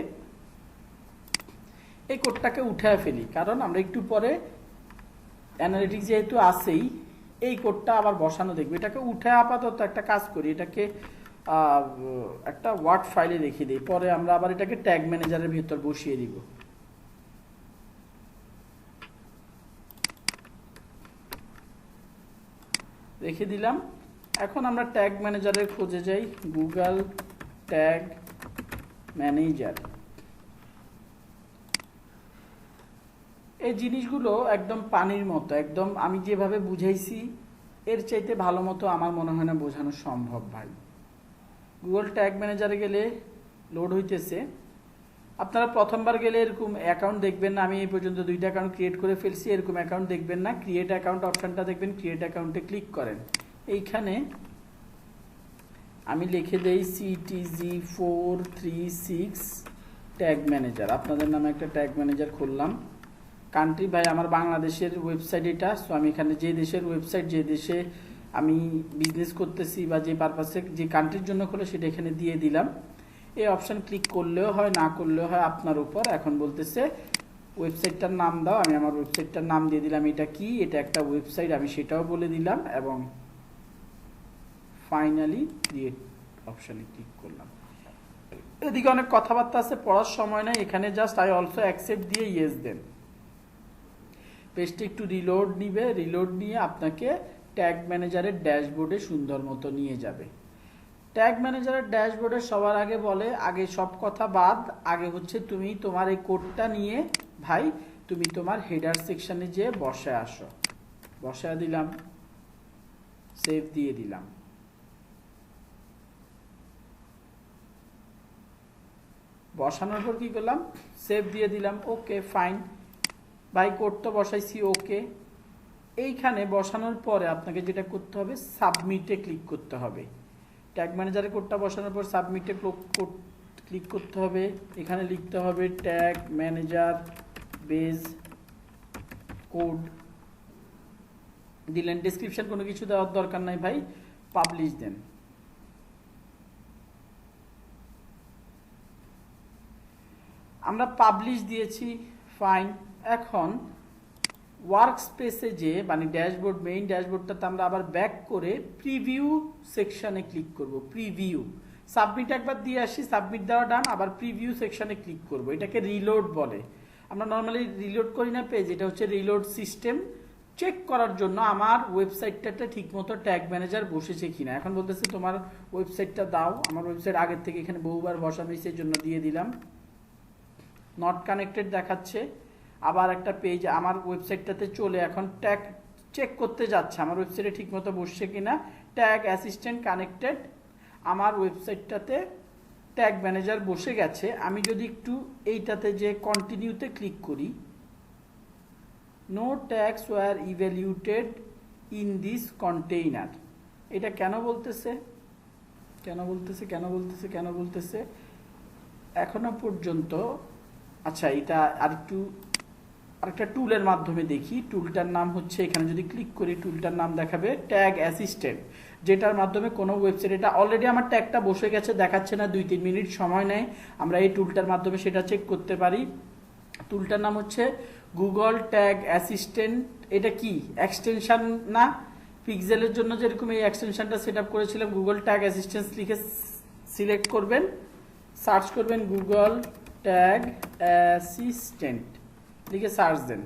এই কোডটাকে উঠায় ফেলি, কারণ আমরা একটু পরে অ্যানালিটিক্স যেহেতু আছেই এই কোডটা আবার বসানো দেখবে। এটাকে উঠে আপাতত একটা কাজ করি, এটাকে একটা ওয়ার্ড ফাইলে রেখে দিই, পরে আমরা আবার এটাকে ট্যাগ ম্যানেজারের ভিতর বসিয়ে দিব। রেখে দিলাম। এখন আমরা ট্যাগ ম্যানেজারের খোঁজে যাই, গুগল ট্যাগ ম্যানেজার। এই জিনিসগুলো একদম পানির মতো, একদম আমি যেভাবে বুঝাইছি এর চাইতে ভালো মতো আমার মনে হয় না বোঝানো সম্ভব ভাই। গুগল ট্যাগ ম্যানেজারে গেলে লোড হইতেছে। আপনারা প্রথমবার গেলে এরকম অ্যাকাউন্ট দেখবেন না। আমি এই পর্যন্ত 2টা অ্যাকাউন্ট ক্রিয়েট করে ফেলছি, এরকম অ্যাকাউন্ট দেখবেন না। ক্রিয়েট অ্যাকাউন্ট অপশনটা দেখবেন, ক্রিয়েট অ্যাকাউন্টে ক্লিক করেন। এইখানে আমি লিখে দেই CTG436 ট্যাগ ম্যানেজার। আপনাদের নামে একটা ট্যাগ ম্যানেজার খুললাম। কান্ট্রি ভাই আমার বাংলাদেশের ওয়েবসাইট এটা। সো আমি এখানে যে দেশের ওয়েবসাইট, যে দেশে আমি বিজনেস করতেছি বা যে পারপাসে যে কান্ট্রির জন্য খোলে সেটা এখানে দিয়ে দিলাম। এই অপশন ক্লিক করলেও হয়, না করলেও হয়, আপনার উপর। এখন বলতেছে ওয়েবসাইটটার নাম দাও। আমি আমার ওয়েবসাইটটার নাম দিয়ে দিলাম। এটা কি, এটা একটা ওয়েবসাইট, আমি সেটাও বলে দিলাম এবং ফাইনালি ক্রিয়েট অপশনে ক্লিক করলাম। এদিকে অনেক কথাবার্তা আছে, পড়ার সময় নাই। এখানে জাস্ট আই অলসো অ্যাকসেপ্ট দিয়ে ইয়েস দেন। পেজটা একটু রিলোড নিবে, রিলোড নিয়ে আপনাকে ট্যাগ ম্যানেজারের ড্যাশবোর্ডে সুন্দর মতো নিয়ে যাবে। ট্যাগ ম্যানেজারের ড্যাশবোর্ডে সবার আগে বলে, আগে সব কথা বাদ, আগে হচ্ছে তুমি তোমার এই কোডটা নিয়ে ভাই তুমি তোমার হেডার সেকশনে যেয়ে বসে আসো। বসা দিলাম, সেভ দিয়ে দিলাম। বসানোর পর কি করলাম, সেভ দিয়ে দিলাম। ওকে ফাইন ভাই, কোড তো বসাইছি। ওকে, এইখানে বসানোর পরে আপনাকে যেটা করতে হবে, সাবমিটে ক্লিক করতে হবে। ট্যাগ ম্যানেজারে কোডটা বসানোর পর সাবমিটে ক্লিক করতে হবে। এখানে লিখতে হবে ট্যাগ ম্যানেজার বেজ কোড দিলেন। ডেসক্রিপশন কোনো কিছু দেওয়ার দরকার নাই ভাই, পাবলিশ দেন। আমরা পাবলিশ দিয়েছি, ফাইন। এখন ওয়ার্ক স্পেসে যে মানে ড্যাশবোর্ড, মেইন ড্যাশবোর্ডটাতে আমরা আবার ব্যাক করে প্রিভিউ সেকশনে ক্লিক করব। প্রিভিউ সাবমিট একবার দিয়ে আসি, সাবমিট দেওয়া ডান, আবার প্রিভিউ সেকশনে ক্লিক করব। এটাকে রিলোড বলে। আমরা নর্মালি রিলোড করি না পেজ, এটা হচ্ছে রিলোড সিস্টেম। চেক করার জন্য আমার ওয়েবসাইটটাতে ঠিকমতো ট্যাগ ম্যানেজার বসেছে কিনা। এখন বলতেছে তোমার ওয়েবসাইটটা দাও। আমার ওয়েবসাইট আগের থেকে এখানে বহুবার বসানো হয়েছে, জন্য দিয়ে দিলাম। নট কানেক্টেড দেখাচ্ছে। আবার একটা পেজ আমার ওয়েবসাইটটাতে চলে এখন ট্যাগ চেক করতে যাচ্ছে আমার ওয়েবসাইটে ঠিকমতো বসছে কিনা। ট্যাগ অ্যাসিস্ট্যান্ট কানেক্টেড, আমার ওয়েবসাইটটাতে ট্যাগ ম্যানেজার বসে গেছে। আমি যদি একটু এইটাতে যে কন্টিনিউতে ক্লিক করি, no tags were evaluated in this container, এটা কেন বলতেছে, কেন বলতেছে, কেন বলতেছে, কেন বলতেছে এখনো পর্যন্ত। আচ্ছা, এটা আরেকটা টুলের মাধ্যমে দেখি। টুলটার নাম হচ্ছে, এখানে যদি ক্লিক করি টুলটার নাম দেখাবে ট্যাগ অ্যাসিস্ট্যান্ট, যেটার মাধ্যমে কোনো ওয়েবসাইট, এটা অলরেডি আমার ট্যাগটা বসে গেছে, দেখাচ্ছে না, 2-3 মিনিট সময় নেয়। আমরা এই টুলটার মাধ্যমে সেটা চেক করতে পারি। টুলটার নাম হচ্ছে গুগল ট্যাগ অ্যাসিস্ট্যান্ট। এটা কি এক্সটেনশন না, পিক্সেলের জন্য যেরকম এই এক্সটেনশনটা সেট আপ করেছিলাম, গুগল ট্যাগ অ্যাসিস্ট্যান্ট লিখে সিলেক্ট করবেন। সার্চ করবেন গুগল ট্যাগ অ্যাসিস্ট্যান্ট লিখে সার্চ দেন,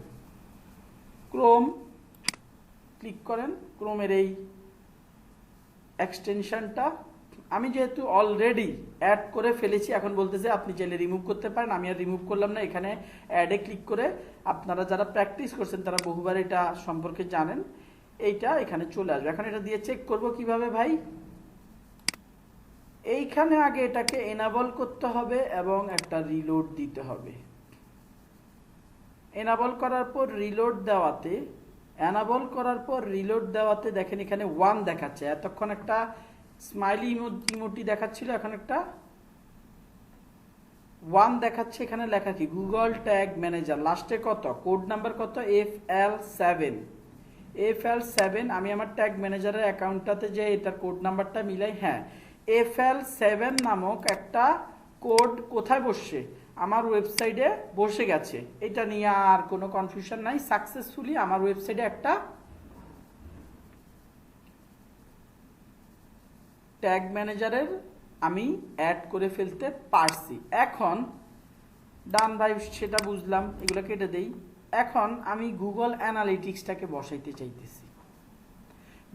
ক্রোম ক্লিক করেন, ক্রোমের এই এক্সটেনশনটা আমি যেহেতু অলরেডি অ্যাড করে ফেলেছি, এখন বলতেছে আপনি চাইলে রিমুভ করতে পারেন, আমি আর রিমুভ করলাম না। এখানে অ্যাডে ক্লিক করে আপনারা যারা প্র্যাকটিস করছেন তারা বহুবার এটা সম্পর্কে জানেন, এইটা এখানে চলে আসবে। এখন এটা দিয়ে চেক করব কিভাবে ভাই, এইখানে আগে এটাকে এনাবল করতে হবে এবং একটা রিলোড দিতে হবে। এনাবল করার পর রিলোড দেওয়াতে, এনাবল করার পর রিলোড দেওয়াতে দেখেন এখানে 1 দেখাচ্ছে, এতক্ষণ একটা স্মাইলি ইমোটি দেখাচ্ছিল, এখন একটা 1 দেখাচ্ছে। এখানে লেখা কি গুগল ট্যাগ ম্যানেজার, লাস্টে কত কোড নাম্বার কত FL7, FL7। আমি আমার ট্যাগ ম্যানেজারের অ্যাকাউন্টটাতে যে এটার কোড নাম্বারটা মিলাই, হ্যাঁ FL7 নামক একটা কোড কোথায় বসছে, আমার ওয়েবসাইটে বসে গেছে। এটা নিয়ে আর কোনো কনফিউশন নাই, সাকসেসফুলি আমার ওয়েবসাইটে একটা ট্যাগ ম্যানেজারের আমি অ্যাড করে ফেলতে পারছি। এখন ডান ভাই সেটা বুঝলাম, এগুলো কেটে দেই। এখন আমি গুগল অ্যানালিটিক্সটাকে বসাইতে চাইতেছি,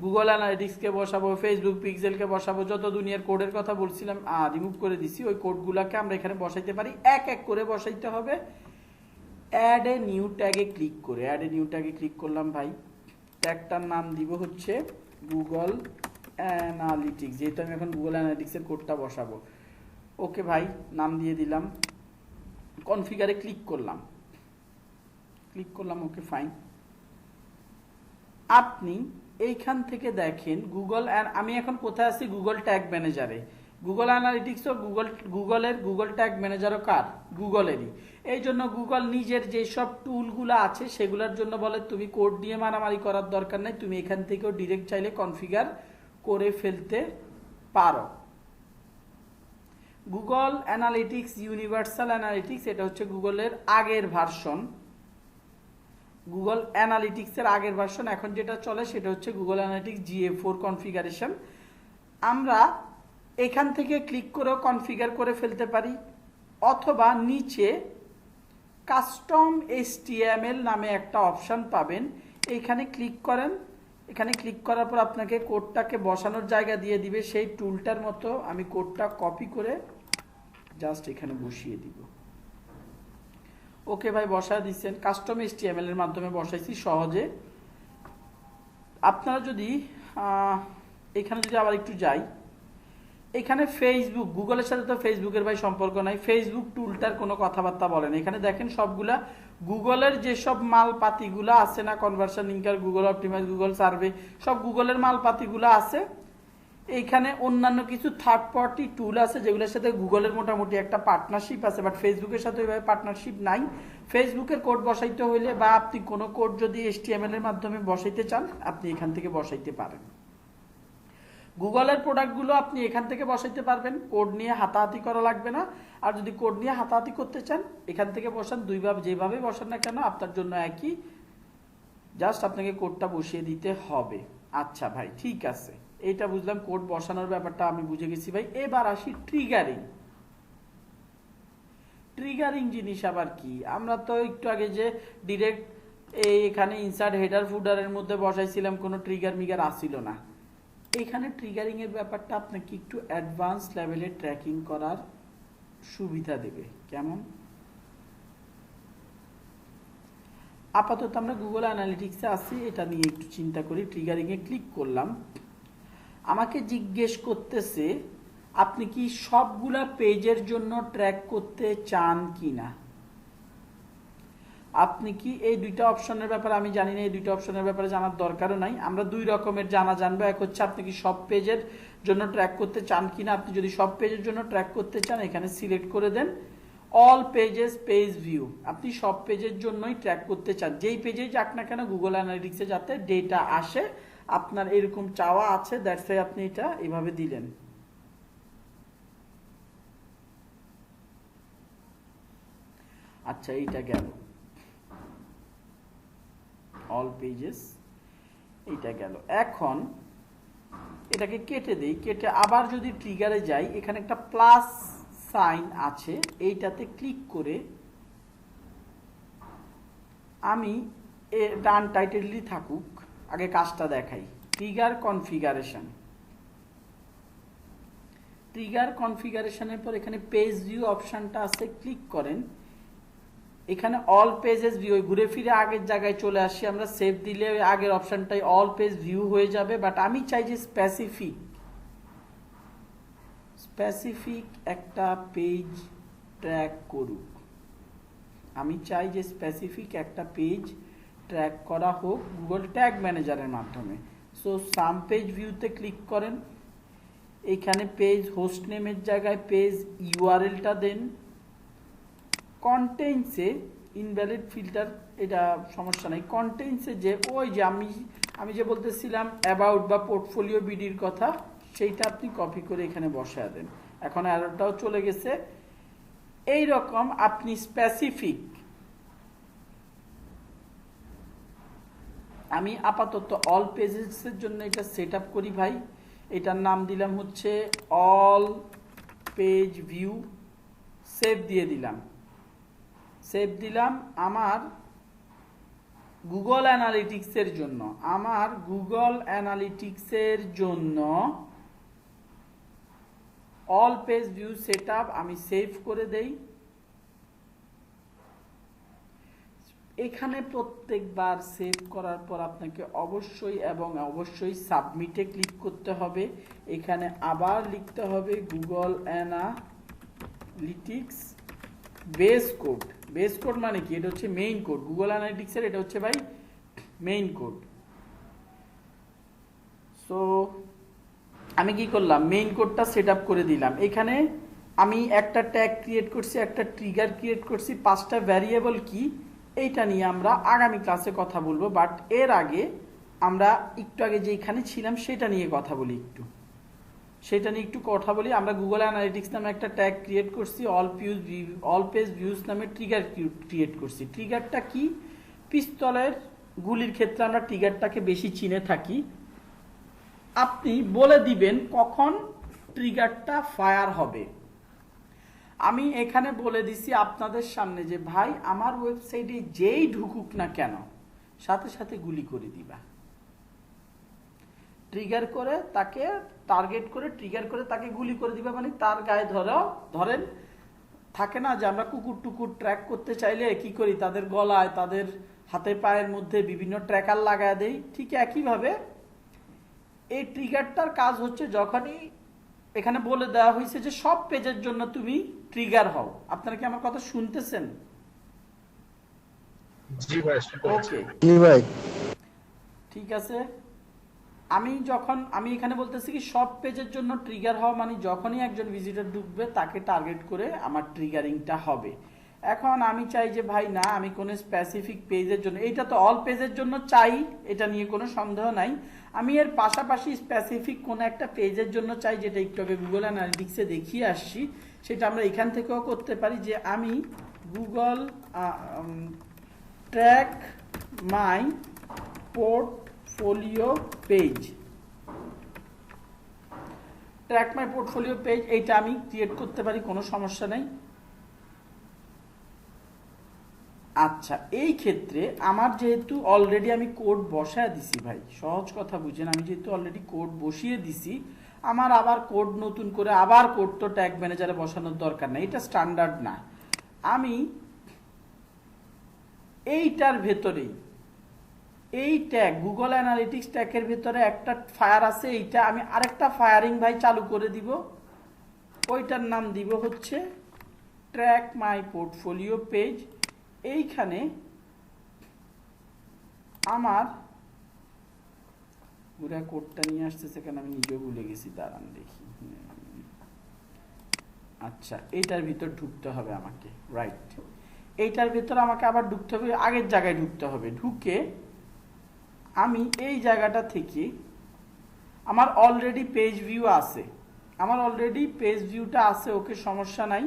গুগল অ্যানালিটিক্সকে বসাবো, ফেসবুক পিক্সেলকে বসাবো, যত দুনিয়ার কোডের কথা বলছিলাম রিমুভ করে দিছি, ওই কোডগুলোকে আমরা এখানে বসাইতে পারি। এক এক করে বসাইতে হবে। অ্যাড এ নিউ ট্যাগে ক্লিক করে, অ্যাড এ নিউ ট্যাগে ক্লিক করলাম ভাই। ট্যাগটার নাম দিব হচ্ছে গুগল অ্যানালিটিক্স, যেহেতু আমি এখন গুগল অ্যানালিটিক্সের কোডটা বসাবো। ওকে ভাই, নাম দিয়ে দিলাম, কনফিগারে ক্লিক করলাম, ওকে ফাইন। আপনি এইখান থেকে দেখেন গুগল, আমি এখন কোথায় আছি, গুগল ট্যাগ ম্যানেজারে। গুগল অ্যানালিটিক্স ও গুগল ট্যাগ ম্যানেজারও কার, গুগলেরই। এই জন্য গুগল নিজের যেসব টুলগুলো আছে সেগুলোর জন্য বলে তুমি কোড দিয়ে মারামারি করার দরকার নেই, তুমি এখান থেকেও ডিরেক্ট চাইলে কনফিগার করে ফেলতে পারো। গুগল অ্যানালিটিক্স ইউনিভার্সাল অ্যানালিটিক্স, এটা হচ্ছে গুগলের আগের ভার্সন, গুগল অ্যানালিটিক্সের আগের ভার্সন। এখন যেটা চলে সেটা হচ্ছে গুগল অ্যানালিটিক্স GA4 কনফিগারেশন। আমরা এখান থেকে ক্লিক করেও কনফিগার করে ফেলতে পারি, অথবা নিচে কাস্টম HTML নামে একটা অপশন পাবেন, এইখানে ক্লিক করেন। এখানে ক্লিক করার পর আপনাকে কোডটাকে বসানোর জায়গা দিয়ে দিবে, সেই টুলটার মতো আমি কোডটা কপি করে জাস্ট এখানে বসিয়ে দিব। ওকে ভাই, বসায় দিচ্ছেন, কাস্টম HTML এর মাধ্যমে বসাইছি সহজে। আপনারা যদি এখানে যদি আবার একটু যাই, এখানে ফেসবুক, গুগলের সাথে তো ফেসবুকের ভাই সম্পর্ক নাই, ফেসবুক টুলটার কোনো কথাবার্তা বলেন। এখানে দেখেন সবগুলা গুগলের যেসব মালপাতিগুলো আছে না, conversion linker, Google optimise, Google survey, সব গুগলের মালপাতিগুলো আছে। এইখানে অন্যান্য কিছু থার্ড পার্টি টুল আছে যেগুলোর সাথে গুগলের মোটামুটি একটা পার্টনারশিপ আছে, বাট ফেসবুকের সাথে ওইভাবে পার্টনারশিপ নাই। ফেসবুকের কোড বসাইতে হইলে বা আপনি কোনো কোড যদি HTML এর মাধ্যমে বসাইতে চান, আপনি এখান থেকে বসাইতে পারেন। গুগলের প্রোডাক্টগুলো আপনি এখান থেকে বসাইতে পারবেন, কোড নিয়ে হাতাহাতি করা লাগবে না। আর যদি কোড নিয়ে হাতাহাতি করতে চান, এখান থেকে বসান, দুইভাবে যেভাবে বসান না কেন আপনার জন্য একই, জাস্ট আপনাকে কোডটা বসিয়ে দিতে হবে। আচ্ছা ভাই, ঠিক আছে, এইটা বুঝলাম, কোড বসানোর ব্যাপারটা আমি বুঝে গেছি ভাই। এবার আসি ট্রিগারিং। ট্রিগারিং জিনিস আবার কি, আমরা তো একটু আগে যে ডিরেক্ট এখানে ইনসার্ট হেডার ফুডারের মধ্যে বসাইছিলাম, কোনো ট্রিগার মিগার আসিল না। এখানে ট্রিগারিং এর ব্যাপারটা আপনাকে একটু অ্যাডভান্স লেভেলে ট্র্যাকিং করার সুবিধা দেবে। কেমন? আপাতত আমরা গুগল অ্যানালিটিক্সে আসি, এটা নিয়ে একটু চিন্তা করি। ট্রিগারিং এ ক্লিক করলাম, আমাকে জিজ্ঞেস করতেছে আপনি কি সবগুলা পেজের জন্য ট্র্যাক করতে চান কিনা। আপনি কি এই দুইটা অপশনের ব্যাপারে, আমি জানি না, এই দুইটা অপশনের ব্যাপারে জানার দরকারও নাই। আমরা দুই রকমের জানবো। এক হচ্ছে আপনি কি সব পেজের জন্য ট্র্যাক করতে চান কিনা। আপনি যদি সব পেজের জন্য ট্র্যাক করতে চান, এখানে সিলেক্ট করে দেন অল পেজেস পেজ ভিউ। আপনি সব পেজের জন্যই ট্র্যাক করতে চান, যেই পেজেই যাক না কেন গুগল অ্যানালিটিক্সে যাতে ডেটা আসে, আপনার এরকম চাওয়া আছে, দ্যাটস ওয়াই আপনি এটা এইভাবে দিলেন। আচ্ছা, এইটা গেল অল পেজেস, এইটা গেল। এখন এটাকে কেটে দেই, কেটে আবার যদি ট্রিগারে যাই, এখানে একটা প্লাস সাইন আছে, এইটাতে ক্লিক করে আমি ডান টাইটেলই থাকুক, আগে কাজটা দেখাই। ট্রিগার কনফিগারেশন, ট্রিগার কনফিগারেশনের পর এখানে পেজ ভিউ অপশনটা আছে, ক্লিক করেন। এখানে অল পেজেস ভিউ, ঘুরে ফিরে আগের জায়গায় চলে আসি আমরা। সেভ দিলে ওই আগের অপশনটাই অল পেজ ভিউ হয়ে যাবে, বাট আমি চাই যে স্পেসিফিক একটা পেজ ট্র্যাক করুক। আমি চাই যে স্পেসিফিক একটা পেজ ট্র্যাক করা হোক গুগল ট্যাগ ম্যানেজারের মাধ্যমে। সো সাম পেজ ভিউতে ক্লিক করেন, এখানে পেজ হোস্ট নেমের জায়গায় পেজ ইউআরএলটা দেন। কন্টেন্টসে ইনভ্যালিড ফিল্টার, এটা সমস্যা নেই। কন্টেন্টসে যে ওই যে আমি যে বলতেছিলাম অ্যাবাউট বা পোর্টফোলিও বিডির কথা, সেইটা আপনি কপি করে এখানে বসায় দেন। এখন অ্যারোটাও চলে গেছে। এই রকম আপনি স্পেসিফিক, আমি আপাতত অল পেজেসের জন্য এটা সেট আপ করি ভাই। এটার নাম দিলাম হচ্ছে অল পেজ ভিউ। সেভ দিয়ে দিলাম, সেভ দিলাম। আমার গুগল অ্যানালিটিক্সের জন্য, আমার গুগল অ্যানালিটিক্সের জন্য all page view set up আমি সেভ করে দেই। এখানে প্রত্যেকবার সেভ করার পর আপনাকে অবশ্যই এবং অবশ্যই সাবমিটে ক্লিক করতে হবে। এখানে আবার লিখতে হবে Google analytics base code. Base code মানে কি? এটা হচ্ছে মেইন কোড গুগল অ্যানালিটিক্সের, এটা হচ্ছে ভাই মেইন কোড। সো আমি কি করলাম, মেইন কোডটা সেট আপ করে দিলাম। এখানে আমি একটা ট্যাগ ক্রিয়েট করছি, একটা ট্রিগার ক্রিয়েট করছি, 5টা ভ্যারিয়েবল কি এইটা নিয়ে আমরা আগামী ক্লাসে কথা বলবো। বাট এর আগে আমরা একটু আগে যেখানে ছিলাম সেটা নিয়ে কথা বলি, আমরা গুগল অ্যানালিটিক্স নামে একটা ট্যাগ ক্রিয়েট করছি, অল পেজ ভিউজ নামে ট্রিগার ক্রিয়েট করছি। ট্রিগারটা কি? পিস্তলের গুলির ক্ষেত্রে আমরা ট্রিগারটাকে বেশি চিনে থাকি। আপনি বলে দিবেন কখন ট্রিগারটা ফায়ার হবে। আমি এখানে বলে দিছি আপনাদের সামনে যে ভাই আমার ওয়েবসাইটে যেই ঢুকুক না কেন সাথে সাথে গুলি করে দিবা। ট্রিগার করে তাকে টার্গেট করে, ট্রিগার করে তাকে গুলি করে দিবা, মানে তার গায়ে ধরেন থাকে না যে আমরা কুকুর টুকুর ট্র্যাক করতে চাইলে কি করি, তাদের গলায় তাদের হাতে পায়ের মধ্যে বিভিন্ন ট্র্যাকার লাগায় দেই। ঠিক একইভাবে এই ট্রিগারটার কাজ হচ্ছে যখনই এখানে বলে দেওয়া হয়েছে যে সব পেজের জন্য তুমি ট্রিগার হও। আপনারা কি আমার কথা শুনতেছেন? জি ভাই, ওকে, জি ভাই, ঠিক আছে। আমি এখানে বলতেছি কি সব পেজের জন্য ট্রিগার হওয়া, মানে যখনই একজন ভিজিটর ঢুকবে তাকে টার্গেট করে আমার ট্রিগারিংটা হবে। এখন আমি চাই যে ভাই না, আমি কোনো স্পেসিফিক পেজের জন্য, এইটা তো অল পেজের জন্য চাই, এটা নিয়ে কোনো সন্দেহ নাই। আমি এর পাশাপাশি স্পেসিফিক কোনো একটা পেজের জন্য চাই, যেটা একটু আগে গুগল অ্যানালিটিক্সে দেখিয়ে আসছি। সেটা আমরা এখান থেকেও করতে পারি যে আমি গুগল ট্র্যাক মাই পোর্টফোলিও পেজ, ট্র্যাক মাই পোর্টফোলিও পেজ, এইটা আমি ক্রিয়েট করতে পারি, কোনো সমস্যা নেই। আচ্ছা, এই ক্ষেত্রে আমার যেহেতু অলরেডি আমি কোড বসায় দিছি ভাই, সহজ কথা বুঝেন, আমি যেহেতু অলরেডি কোড বসিয়ে দিছি, আমার আবার কোড নতুন করে আবার কোড তো ট্যাগ ম্যানেজারে বসানোর দরকার নেই, এটা স্ট্যান্ডার্ড না। আমি এইটার ভেতরেই এই ট্যাগ গুগল অ্যানালিটিক্স ট্যাগের ভেতরে একটা ফায়ার আছে, এইটা আমি আরেকটা ফায়ারিং ভাই চালু করে দিব। ওইটার নাম দিব হচ্ছে ট্র্যাক মাই পোর্টফোলিও পেজ। এইখানে আমার পুরা কোডটা নিয়ে আসছে, সেখানে আমি নিজেও ভুলে গেছি, দাঁড়ান দেখি। আচ্ছা, এইটার ভিতর ঢুকতে হবে আমাকে, রাইট। এইটার ভিতর আমাকে আবার ঢুকতে হবে, আগের জায়গায় ঢুকতে হবে। ঢুকে আমি এই জায়গাটা থেকে আমার অলরেডি পেজ ভিউ আছে, আমার অলরেডি পেজ ভিউটা আছে, ওকে সমস্যা নাই।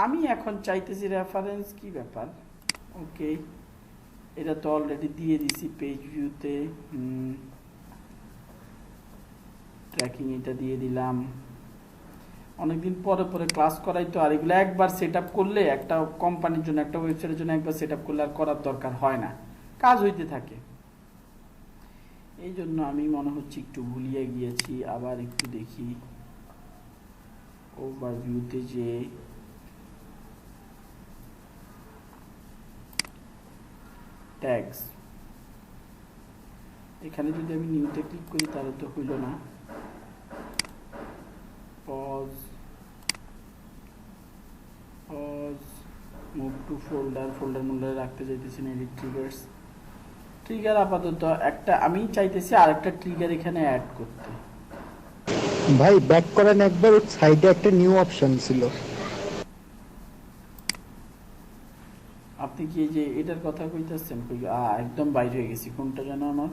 আমি এখন চাইতেছি রেফারেন্স, কি ব্যাপার, ওকে এটা তো অলরেডি দিয়ে দিছি পেজ ভিউতে, ট্র্যাকিং এটা দিয়ে দিলাম। অনেকদিন পরে পরে ক্লাস করাই তো, আর এগুলো একবার সেট আপ করলে একটা কোম্পানির জন্য একটা ওয়েবসাইটের জন্য একবার সেট আপ করলে আর করার দরকার হয় না, কাজ হইতে থাকে। এই জন্য আমি মনে হচ্ছে একটু ভুলিয়ে গিয়েছি। আবার একটু দেখি ওভারভিউতে যে ট্যাগস, এখানে যদি আমি নিউতে ক্লিক করি তাহলে তো হইল না। পজ মুভ টু ফোল্ডার মূল্যে রাখতে চাইতেছি না, এডিট ট্রিগার আপাতত একটা আমি চাইতেছি আরেকটা ট্রিগার এখানে অ্যাড করতে। ভাই ব্যাক করেন একবার, ওর সাইডে একটা নিউ অপশন ছিল। আপনি কি এই যে এটার কথা কইতাছেন? একদম বাইরে হয়ে গেছি, কোনটা যেন আমার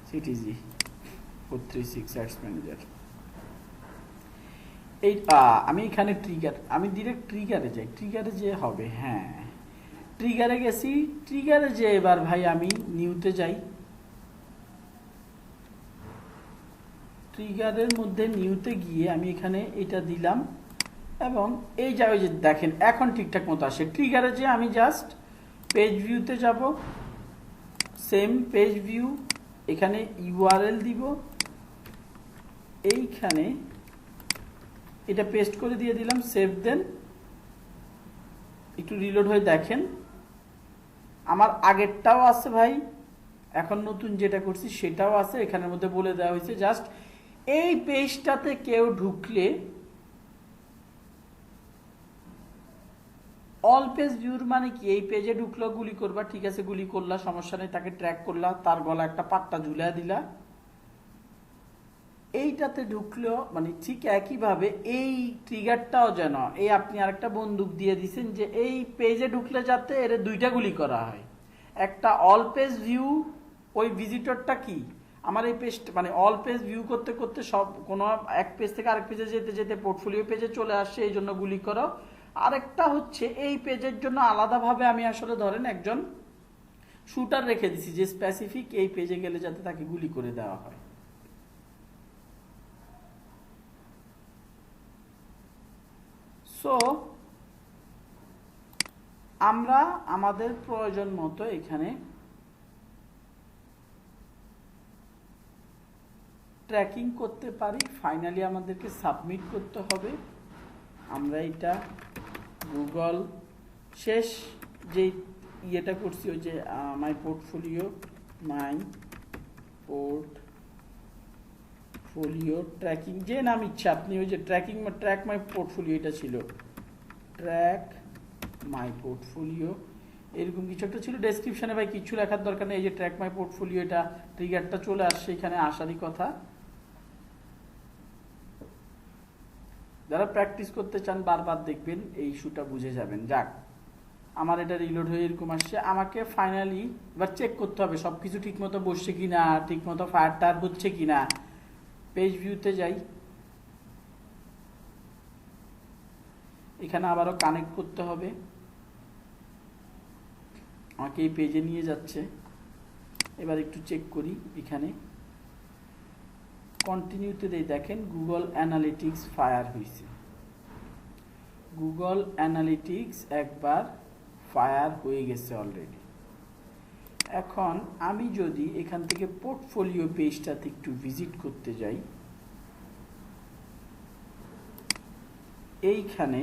সিটিজি 436 অ্যাডস ম্যানেজার। এই আমি এখানে ট্রিগার, আমি ডিরেক্ট ট্রিগারে যাই, ট্রিগারে যে হবে, হ্যাঁ ট্রিগারে গেছি, ট্রিগারে যে এবার ভাই আমি নিউতে যাই, ট্রিগারের মধ্যে নিউতে গিয়ে আমি এখানে এটা দিলাম এবং এই যা ওই যে দেখেন এখন ঠিকঠাক মতো আসে। ট্রিগারে যে আমি জাস্ট পেজ ভিউতে যাব, সেম পেজ ভিউ, এখানে ইউআরএল দিব, এইখানে এটা পেস্ট করে দিয়ে দিলাম, সেভ দেন। একটু রিলোড হয়ে দেখেন আমার আগেরটাও আছে ভাই, এখন নতুন যেটা করছি সেটাও আছে। এখানের মধ্যে বলে দেওয়া হয়েছে জাস্ট এই পেজটাতে কেউ ঢুকলে অল পেজ ভিউর মানে কি, এই পেজে ঢুকলো গুলি করবা, ঠিক আছে গুলি করলা সমস্যা নেই, তাকে ট্র্যাক করলা, তার গলা একটা পাট্টা ঝুলিয়ে দিলা। এইটাতে ঢুকলো মানে ঠিক একইভাবে এই ট্রিগারটাও যেন এই আপনি আরেকটা বন্দুক দিয়ে দিছেন যে এই পেজে ঢুকলে যাতে এর দুইটা গুলি করা হয়, একটা অল পেজ ভিউ, ওই ভিজিটরটা কি আমার এই পেজ মানে অল পেজ ভিউ করতে করতে সব কোনো এক পেজ থেকে আরেক পেজে যেতে যেতে পোর্টফোলিও পেজে চলে আসছে, এই জন্য গুলি করো। আরেকটা হচ্ছে এই পেজের জন্য আলাদাভাবে আমি আসলে ধরেন একজন শুটার রেখে দিছি যে স্পেসিফিক এই পেজে গেলে যাতে তাকে গুলি করে দেওয়া হয়। সো আমরা আমাদের প্রয়োজন মতো এখানে ট্র্যাকিং করতে পারি। ফাইনালি আমাদেরকে সাবমিট করতে হবে। আমরা এটা গুগল শেষ যে ইয়েটা করছি ওই যে মাই পোর্টফোলিও ট্র্যাকিং যে নাম ইচ্ছা আপনি ওই যে ট্র্যাক মাই পোর্টফোলিও এটা ছিল, ট্র্যাক মাই পোর্টফোলিও এরকম কিছু একটা ছিল। ডেসক্রিপশনে ভাই কিছু লেখার দরকার নেই, এই যে ট্র্যাক মাই পোর্টফোলিও এটা ট্রিগারটা চলে আসছে এখানে আসারই কথা। যারা প্র্যাকটিস করতে চান বারবার দেখবেন এই ইস্যুটা বুঝে যাবেন। যাক আমার এটা রিলোড হয়ে এরকম আসছে, আমাকে ফাইনালি এবার চেক করতে হবে সবকিছু ঠিক মতো বসছে কিনা, ঠিক মতো ফায়ারটার হচ্ছে কিনা। পেজ ভিউতে যাই, এখানে আবারও কানেক্ট করতে হবে, আমাকে এই পেজে নিয়ে যাচ্ছে। এবার একটু চেক করি, এখানে কন্টিনিউতে দেই, দেখেন গুগল অ্যানালিটিক্স ফায়ার হয়েছে, গুগল অ্যানালিটিক্স একবার ফায়ার হয়ে গেছে অলরেডি। এখন আমি যদি এখান থেকে পোর্টফোলিও পেজটাতে একটু ভিজিট করতে যাই, এইখানে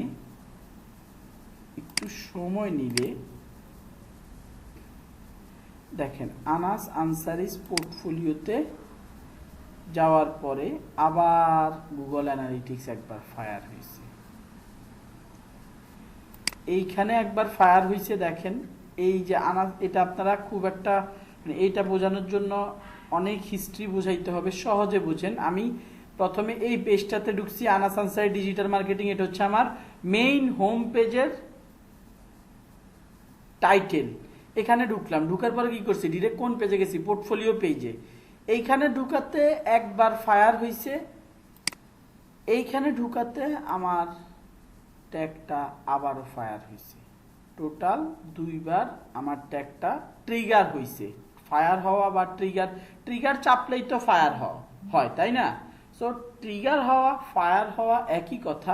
একটু সময় নিলে দেখেন আনাস আনসারিস পোর্টফোলিওতে যাওয়ার পরে আবার গুগল অ্যানালিটিক্স একবার ফায়ার হয়েছে, এইখানে একবার ফায়ার হয়েছে। দেখেন এই যে আনাস, এটা আপনারা খুব একটা মানে এইটা বোঝানোর জন্য অনেক হিস্ট্রি বোঝাইতে হবে, সহজে বুঝেন। আমি প্রথমে এই পেজটাতে ঢুকছি, আনাস আনসারি ডিজিটাল মার্কেটিং, এটা হচ্ছে আমার মেইন হোম পেজের টাইটেল। এখানে ঢুকলাম, ঢুকার পরে কি করছি, ডিরেক্ট কোন পেজে গেছি, পোর্টফোলিও পেজে। এইখানে ঢুকাতে একবার ফায়ার হয়েছে, এইখানে ঢুকাতে আমার ট্যাগটা আবারও ফায়ার হয়েছে। টোটাল দুইবার আমার ট্যাগটা ট্রিগার হয়েছে। ফায়ার হওয়া বা ট্রিগার চাপলেই তো ফায়ার হয়, তাই না? সো ট্রিগার হওয়া ফায়ার হওয়া একই কথা।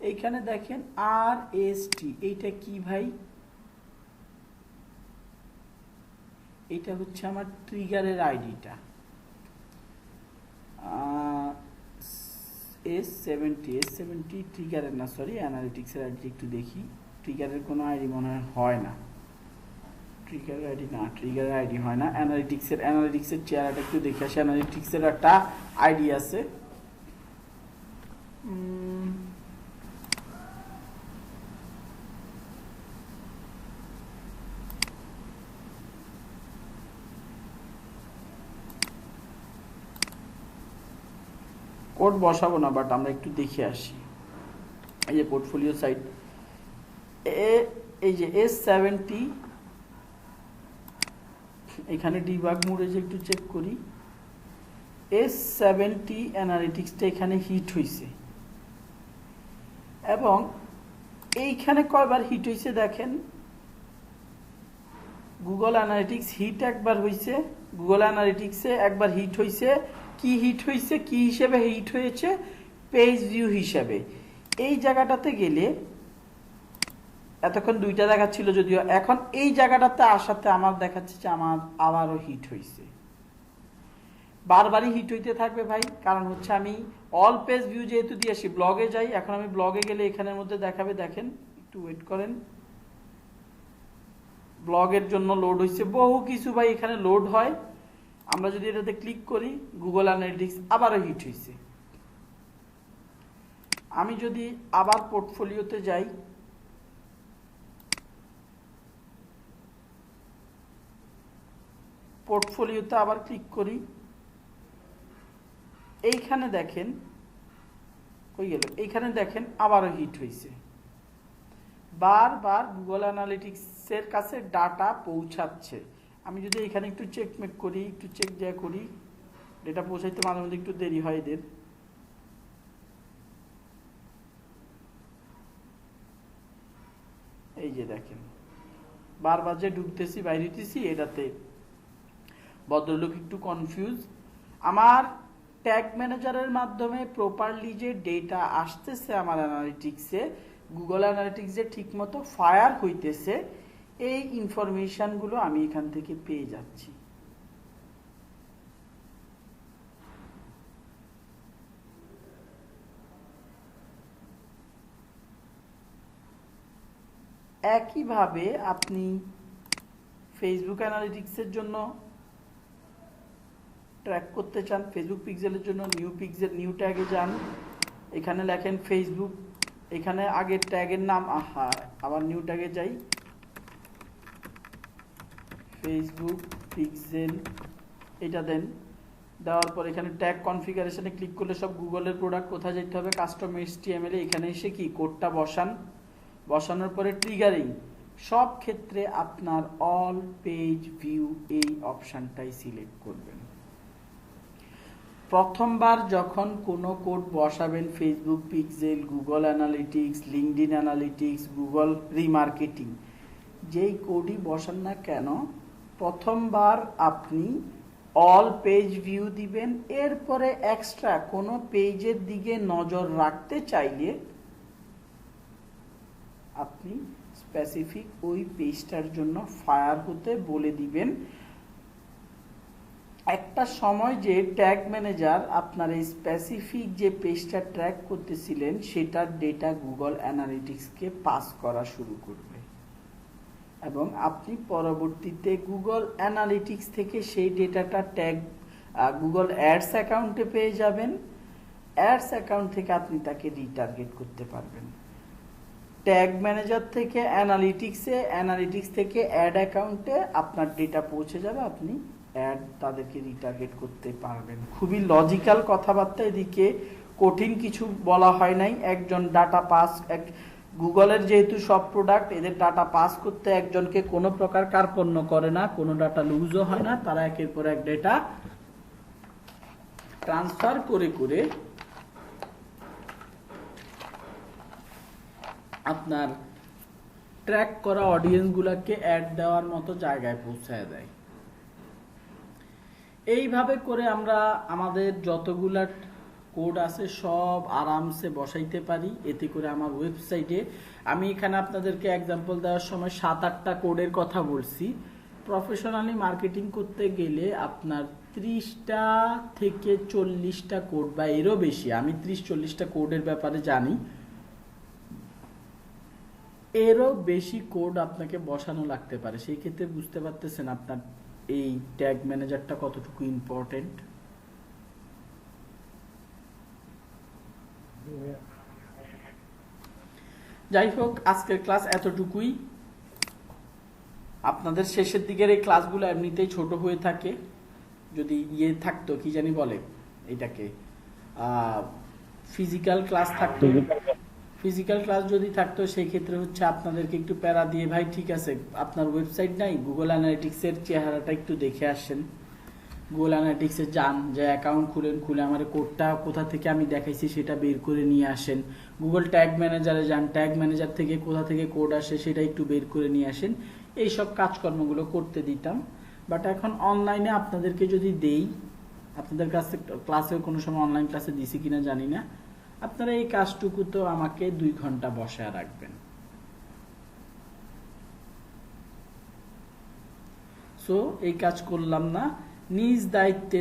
এইখানে দেখেন RST, এইটা কি ভাই? এইটা হচ্ছে আমার ট্রিগারের আইডিটা। S70 ট্রিগারের না, সরি অ্যানালিটিক্সের আইডি একটু দেখি। ট্রিগারের কোনো আইডি মনে হয় না, ট্রিগারের আইডি না, ট্রিগারের আইডি হয় না। অ্যানালিটিক্সের চেহারাটা একটু দেখে আসি। অ্যানালিটিক্সের একটা আইডি আছে, কোড বসাবো না, বাট আমরা একটু দেখে আসি। এই যে পোর্টফোলিও সাইট, এই যে S70, এখানে ডিবাগ মোডে যে একটু চেক করি, S70 অ্যানালিটিক্সটা এখানে হিট হইছে, এবং এইখানে কয়বার হিট হইছে দেখেন। গুগল অ্যানালিটিক্স হিট একবার হইছে, গুগল অ্যানালিটিক্সে একবার হিট হইছে। কি হিট হইছে, কি হিসেবে হিট হয়েছে? পেজ ভিউ হিসেবে। এই জায়গাটাতে গেলে এতক্ষণ দুইটা দেখাচ্ছিল যদিও, এখন এই জায়গাটাতে আসাতে আমার দেখাচ্ছে যে আমার আবারও হিট হইছে। বারবারই হিট হইতে থাকবে ভাই, কারণ হচ্ছে আমি অল পেজ ভিউ যেহেতু দিয়ে আসি, ব্লগে যাই। এখন আমি ব্লগে গেলে এখানের মধ্যে দেখাবে, দেখেন একটু ওয়েট করেন। ব্লগের জন্য লোড হইছে বহু কিছু ভাই, এখানে লোড হয়। আমরা যদি এটাতে ক্লিক করি, গুগল অ্যানালিটিক্স আবারও হিট হইছে। আমি যদি আবার পোর্টফোলিওতে যাই, পোর্টফোলিওতে আবার ক্লিক করি, এইখানে দেখেন কই গেল, এইখানে দেখেন আবারও হিট হইছে। বারবার গুগল অ্যানালিটিক্সের কাছে ডাটা পৌঁছাচ্ছে। আমি যদি এখানে একটু চেকমেক করি, একটু চেক যা করি, ডেটা পৌঁছাইতে মাঝে মধ্যে একটু দেরি হয় এদের। এই যে দেখেন বারবার যে ঢুকতেছি বাইরে হইতেছি, এটাতে ভদ্রলোক একটু কনফিউজ। আমার ট্যাগ ম্যানেজারের মাধ্যমে প্রপারলি যে ডেটা আসতেছে আমার অ্যানালিটিক্সে, গুগল অ্যানালিটিক্সে ঠিকমতো ফায়ার হইতেছে, এই ইনফরমেশনগুলো আমি এখান থেকে পেয়ে যাচ্ছি। একইভাবে আপনি ফেসবুক অ্যানালিটিক্সের জন্য ট্র্যাক করতে চান, ফেসবুক পিক্সেলের জন্য নিউ ট্যাগে যান, এখানে লেখেন ফেসবুক, এখানে আগের ট্যাগের নাম, আবার নিউ ট্যাগে যাই, ফেসবুক পিক্সেল, এটা দেন। দেওয়ার পর এখানে ট্যাগ কনফিগারেশনে ক্লিক করলে সব গুগলের প্রোডাক্ট কোথায় যেতে হবে, কাস্টম HTML এ এখানে এসে কি কোডটা বসান। বসানোর পরে ট্রিগারিং, সব ক্ষেত্রে আপনার অল পেজ ভিউ এই অপশানটাই সিলেক্ট করবেন। প্রথমবার যখন কোনো কোড বসাবেন, Facebook pixel, Google analytics, LinkedIn analytics, Google remarketing, যেই কোডই বসান না কেন, প্রথমবার আপনি অল পেজ ভিউ দিবেন। এরপরে এক্সট্রা কোনো পেজের দিকে নজর রাখতে চাইলে আপনি স্পেসিফিক ওই পেজটার জন্য ফায়ার হতে বলে দিবেন। একটা সময় যে ট্যাগ ম্যানেজার আপনার এই স্পেসিফিক যে পেজটা ট্র্যাক করতেছিলেন, সেটার ডেটা গুগল অ্যানালিটিক্সকে পাস করা শুরু করবে, এবং আপনি পরবর্তীতে গুগল অ্যানালিটিক্স থেকে সেই ডেটাটা ট্যাগ গুগল অ্যাডস অ্যাকাউন্টে পেয়ে যাবেন। অ্যাডস অ্যাকাউন্ট থেকে আপনি তাকে রিটার্গেট করতে পারবেন। ট্যাগ ম্যানেজার থেকে অ্যানালিটিক্সে, অ্যানালিটিক্স থেকে অ্যাড অ্যাকাউন্টে আপনার ডেটা পৌঁছে যাবে, আপনি অ্যাড তাদেরকে রিটার্গেট করতে পারবেন। খুবই লজিক্যাল কথাবার্তা, এদিকে কঠিন কিছু বলা হয় নাই। একজন ডাটা পাস, গুগলের যেহেতু সব প্রোডাক্ট, এদের ডাটা পাস করতে একজনকে কোনো প্রকার কার্পণ্য করে না, কোনো ডাটা লুজও হয় না। তারা একের পর এক ডেটা ট্রান্সফার করে করে আপনার ট্র্যাক করা অডিয়েন্সগুলোকে অ্যাড দেওয়ার মতো জায়গায় পৌঁছায় দেয়। এইভাবে করে আমরা আমাদের যতগুলা কোড আছে সব আরামসে বসাইতে পারি। এতে করে আমার ওয়েবসাইটে, আমি এখানে আপনাদেরকে এক্সাম্পল দেওয়ার সময় 7-8টা কোডের কথা বলছি। প্রফেশনালি মার্কেটিং করতে গেলে আপনার 30টা থেকে 40টা কোড বা এরও বেশি, আমি 30-40টা কোডের ব্যাপারে জানি, এরও বেশি কোড আপনাকে বসানো লাগতে পারে। সেই ক্ষেত্রে বুঝতে পারতেছেন আপনার এই ট্যাগ ম্যানেজারটা কতটুকু ইম্পর্টেন্ট। যাই হোক, আজকের ক্লাস এতটুকুই। আপনাদের শেষের দিকের এই ক্লাসগুলো এমনিতেই ছোট হয়ে থাকে। যদি থাকতো, কি জানি বলে এটাকে, ফিজিক্যাল ক্লাস থাকতো, ফিজিক্যাল ক্লাস যদি থাকতো সেই ক্ষেত্রে হচ্ছে আপনাদেরকে একটু প্যারা দিয়ে, ভাই ঠিক আছে আপনার ওয়েবসাইট নাই, গুগল অ্যানালিটিক্সের চেহারাটা একটু দেখে আসেন, গুগল অ্যানালিটিক্সে যান, যে অ্যাকাউন্ট খুলে আমার কোডটা কোথা থেকে আমি দেখাইছি সেটা বের করে নিয়ে আসেন। গুগল ট্যাগ ম্যানেজারে যান, ট্যাগ ম্যানেজার থেকে কোথা থেকে কোড আসে সেটা একটু বের করে নিয়ে আসেন। এইসব কাজকর্মগুলো করতে দিতাম। বাট এখন অনলাইনে আপনাদেরকে যদি দেই, আপনাদের কাছে ক্লাসে কোনো সময় অনলাইন ক্লাসে দিছি কিনা জানি না, আপনারা এই কাজটুকু তো আমাকে 2 ঘন্টা বসায় রাখবেন। সো এই কাজ করলাম না, নিজ দায়িত্বে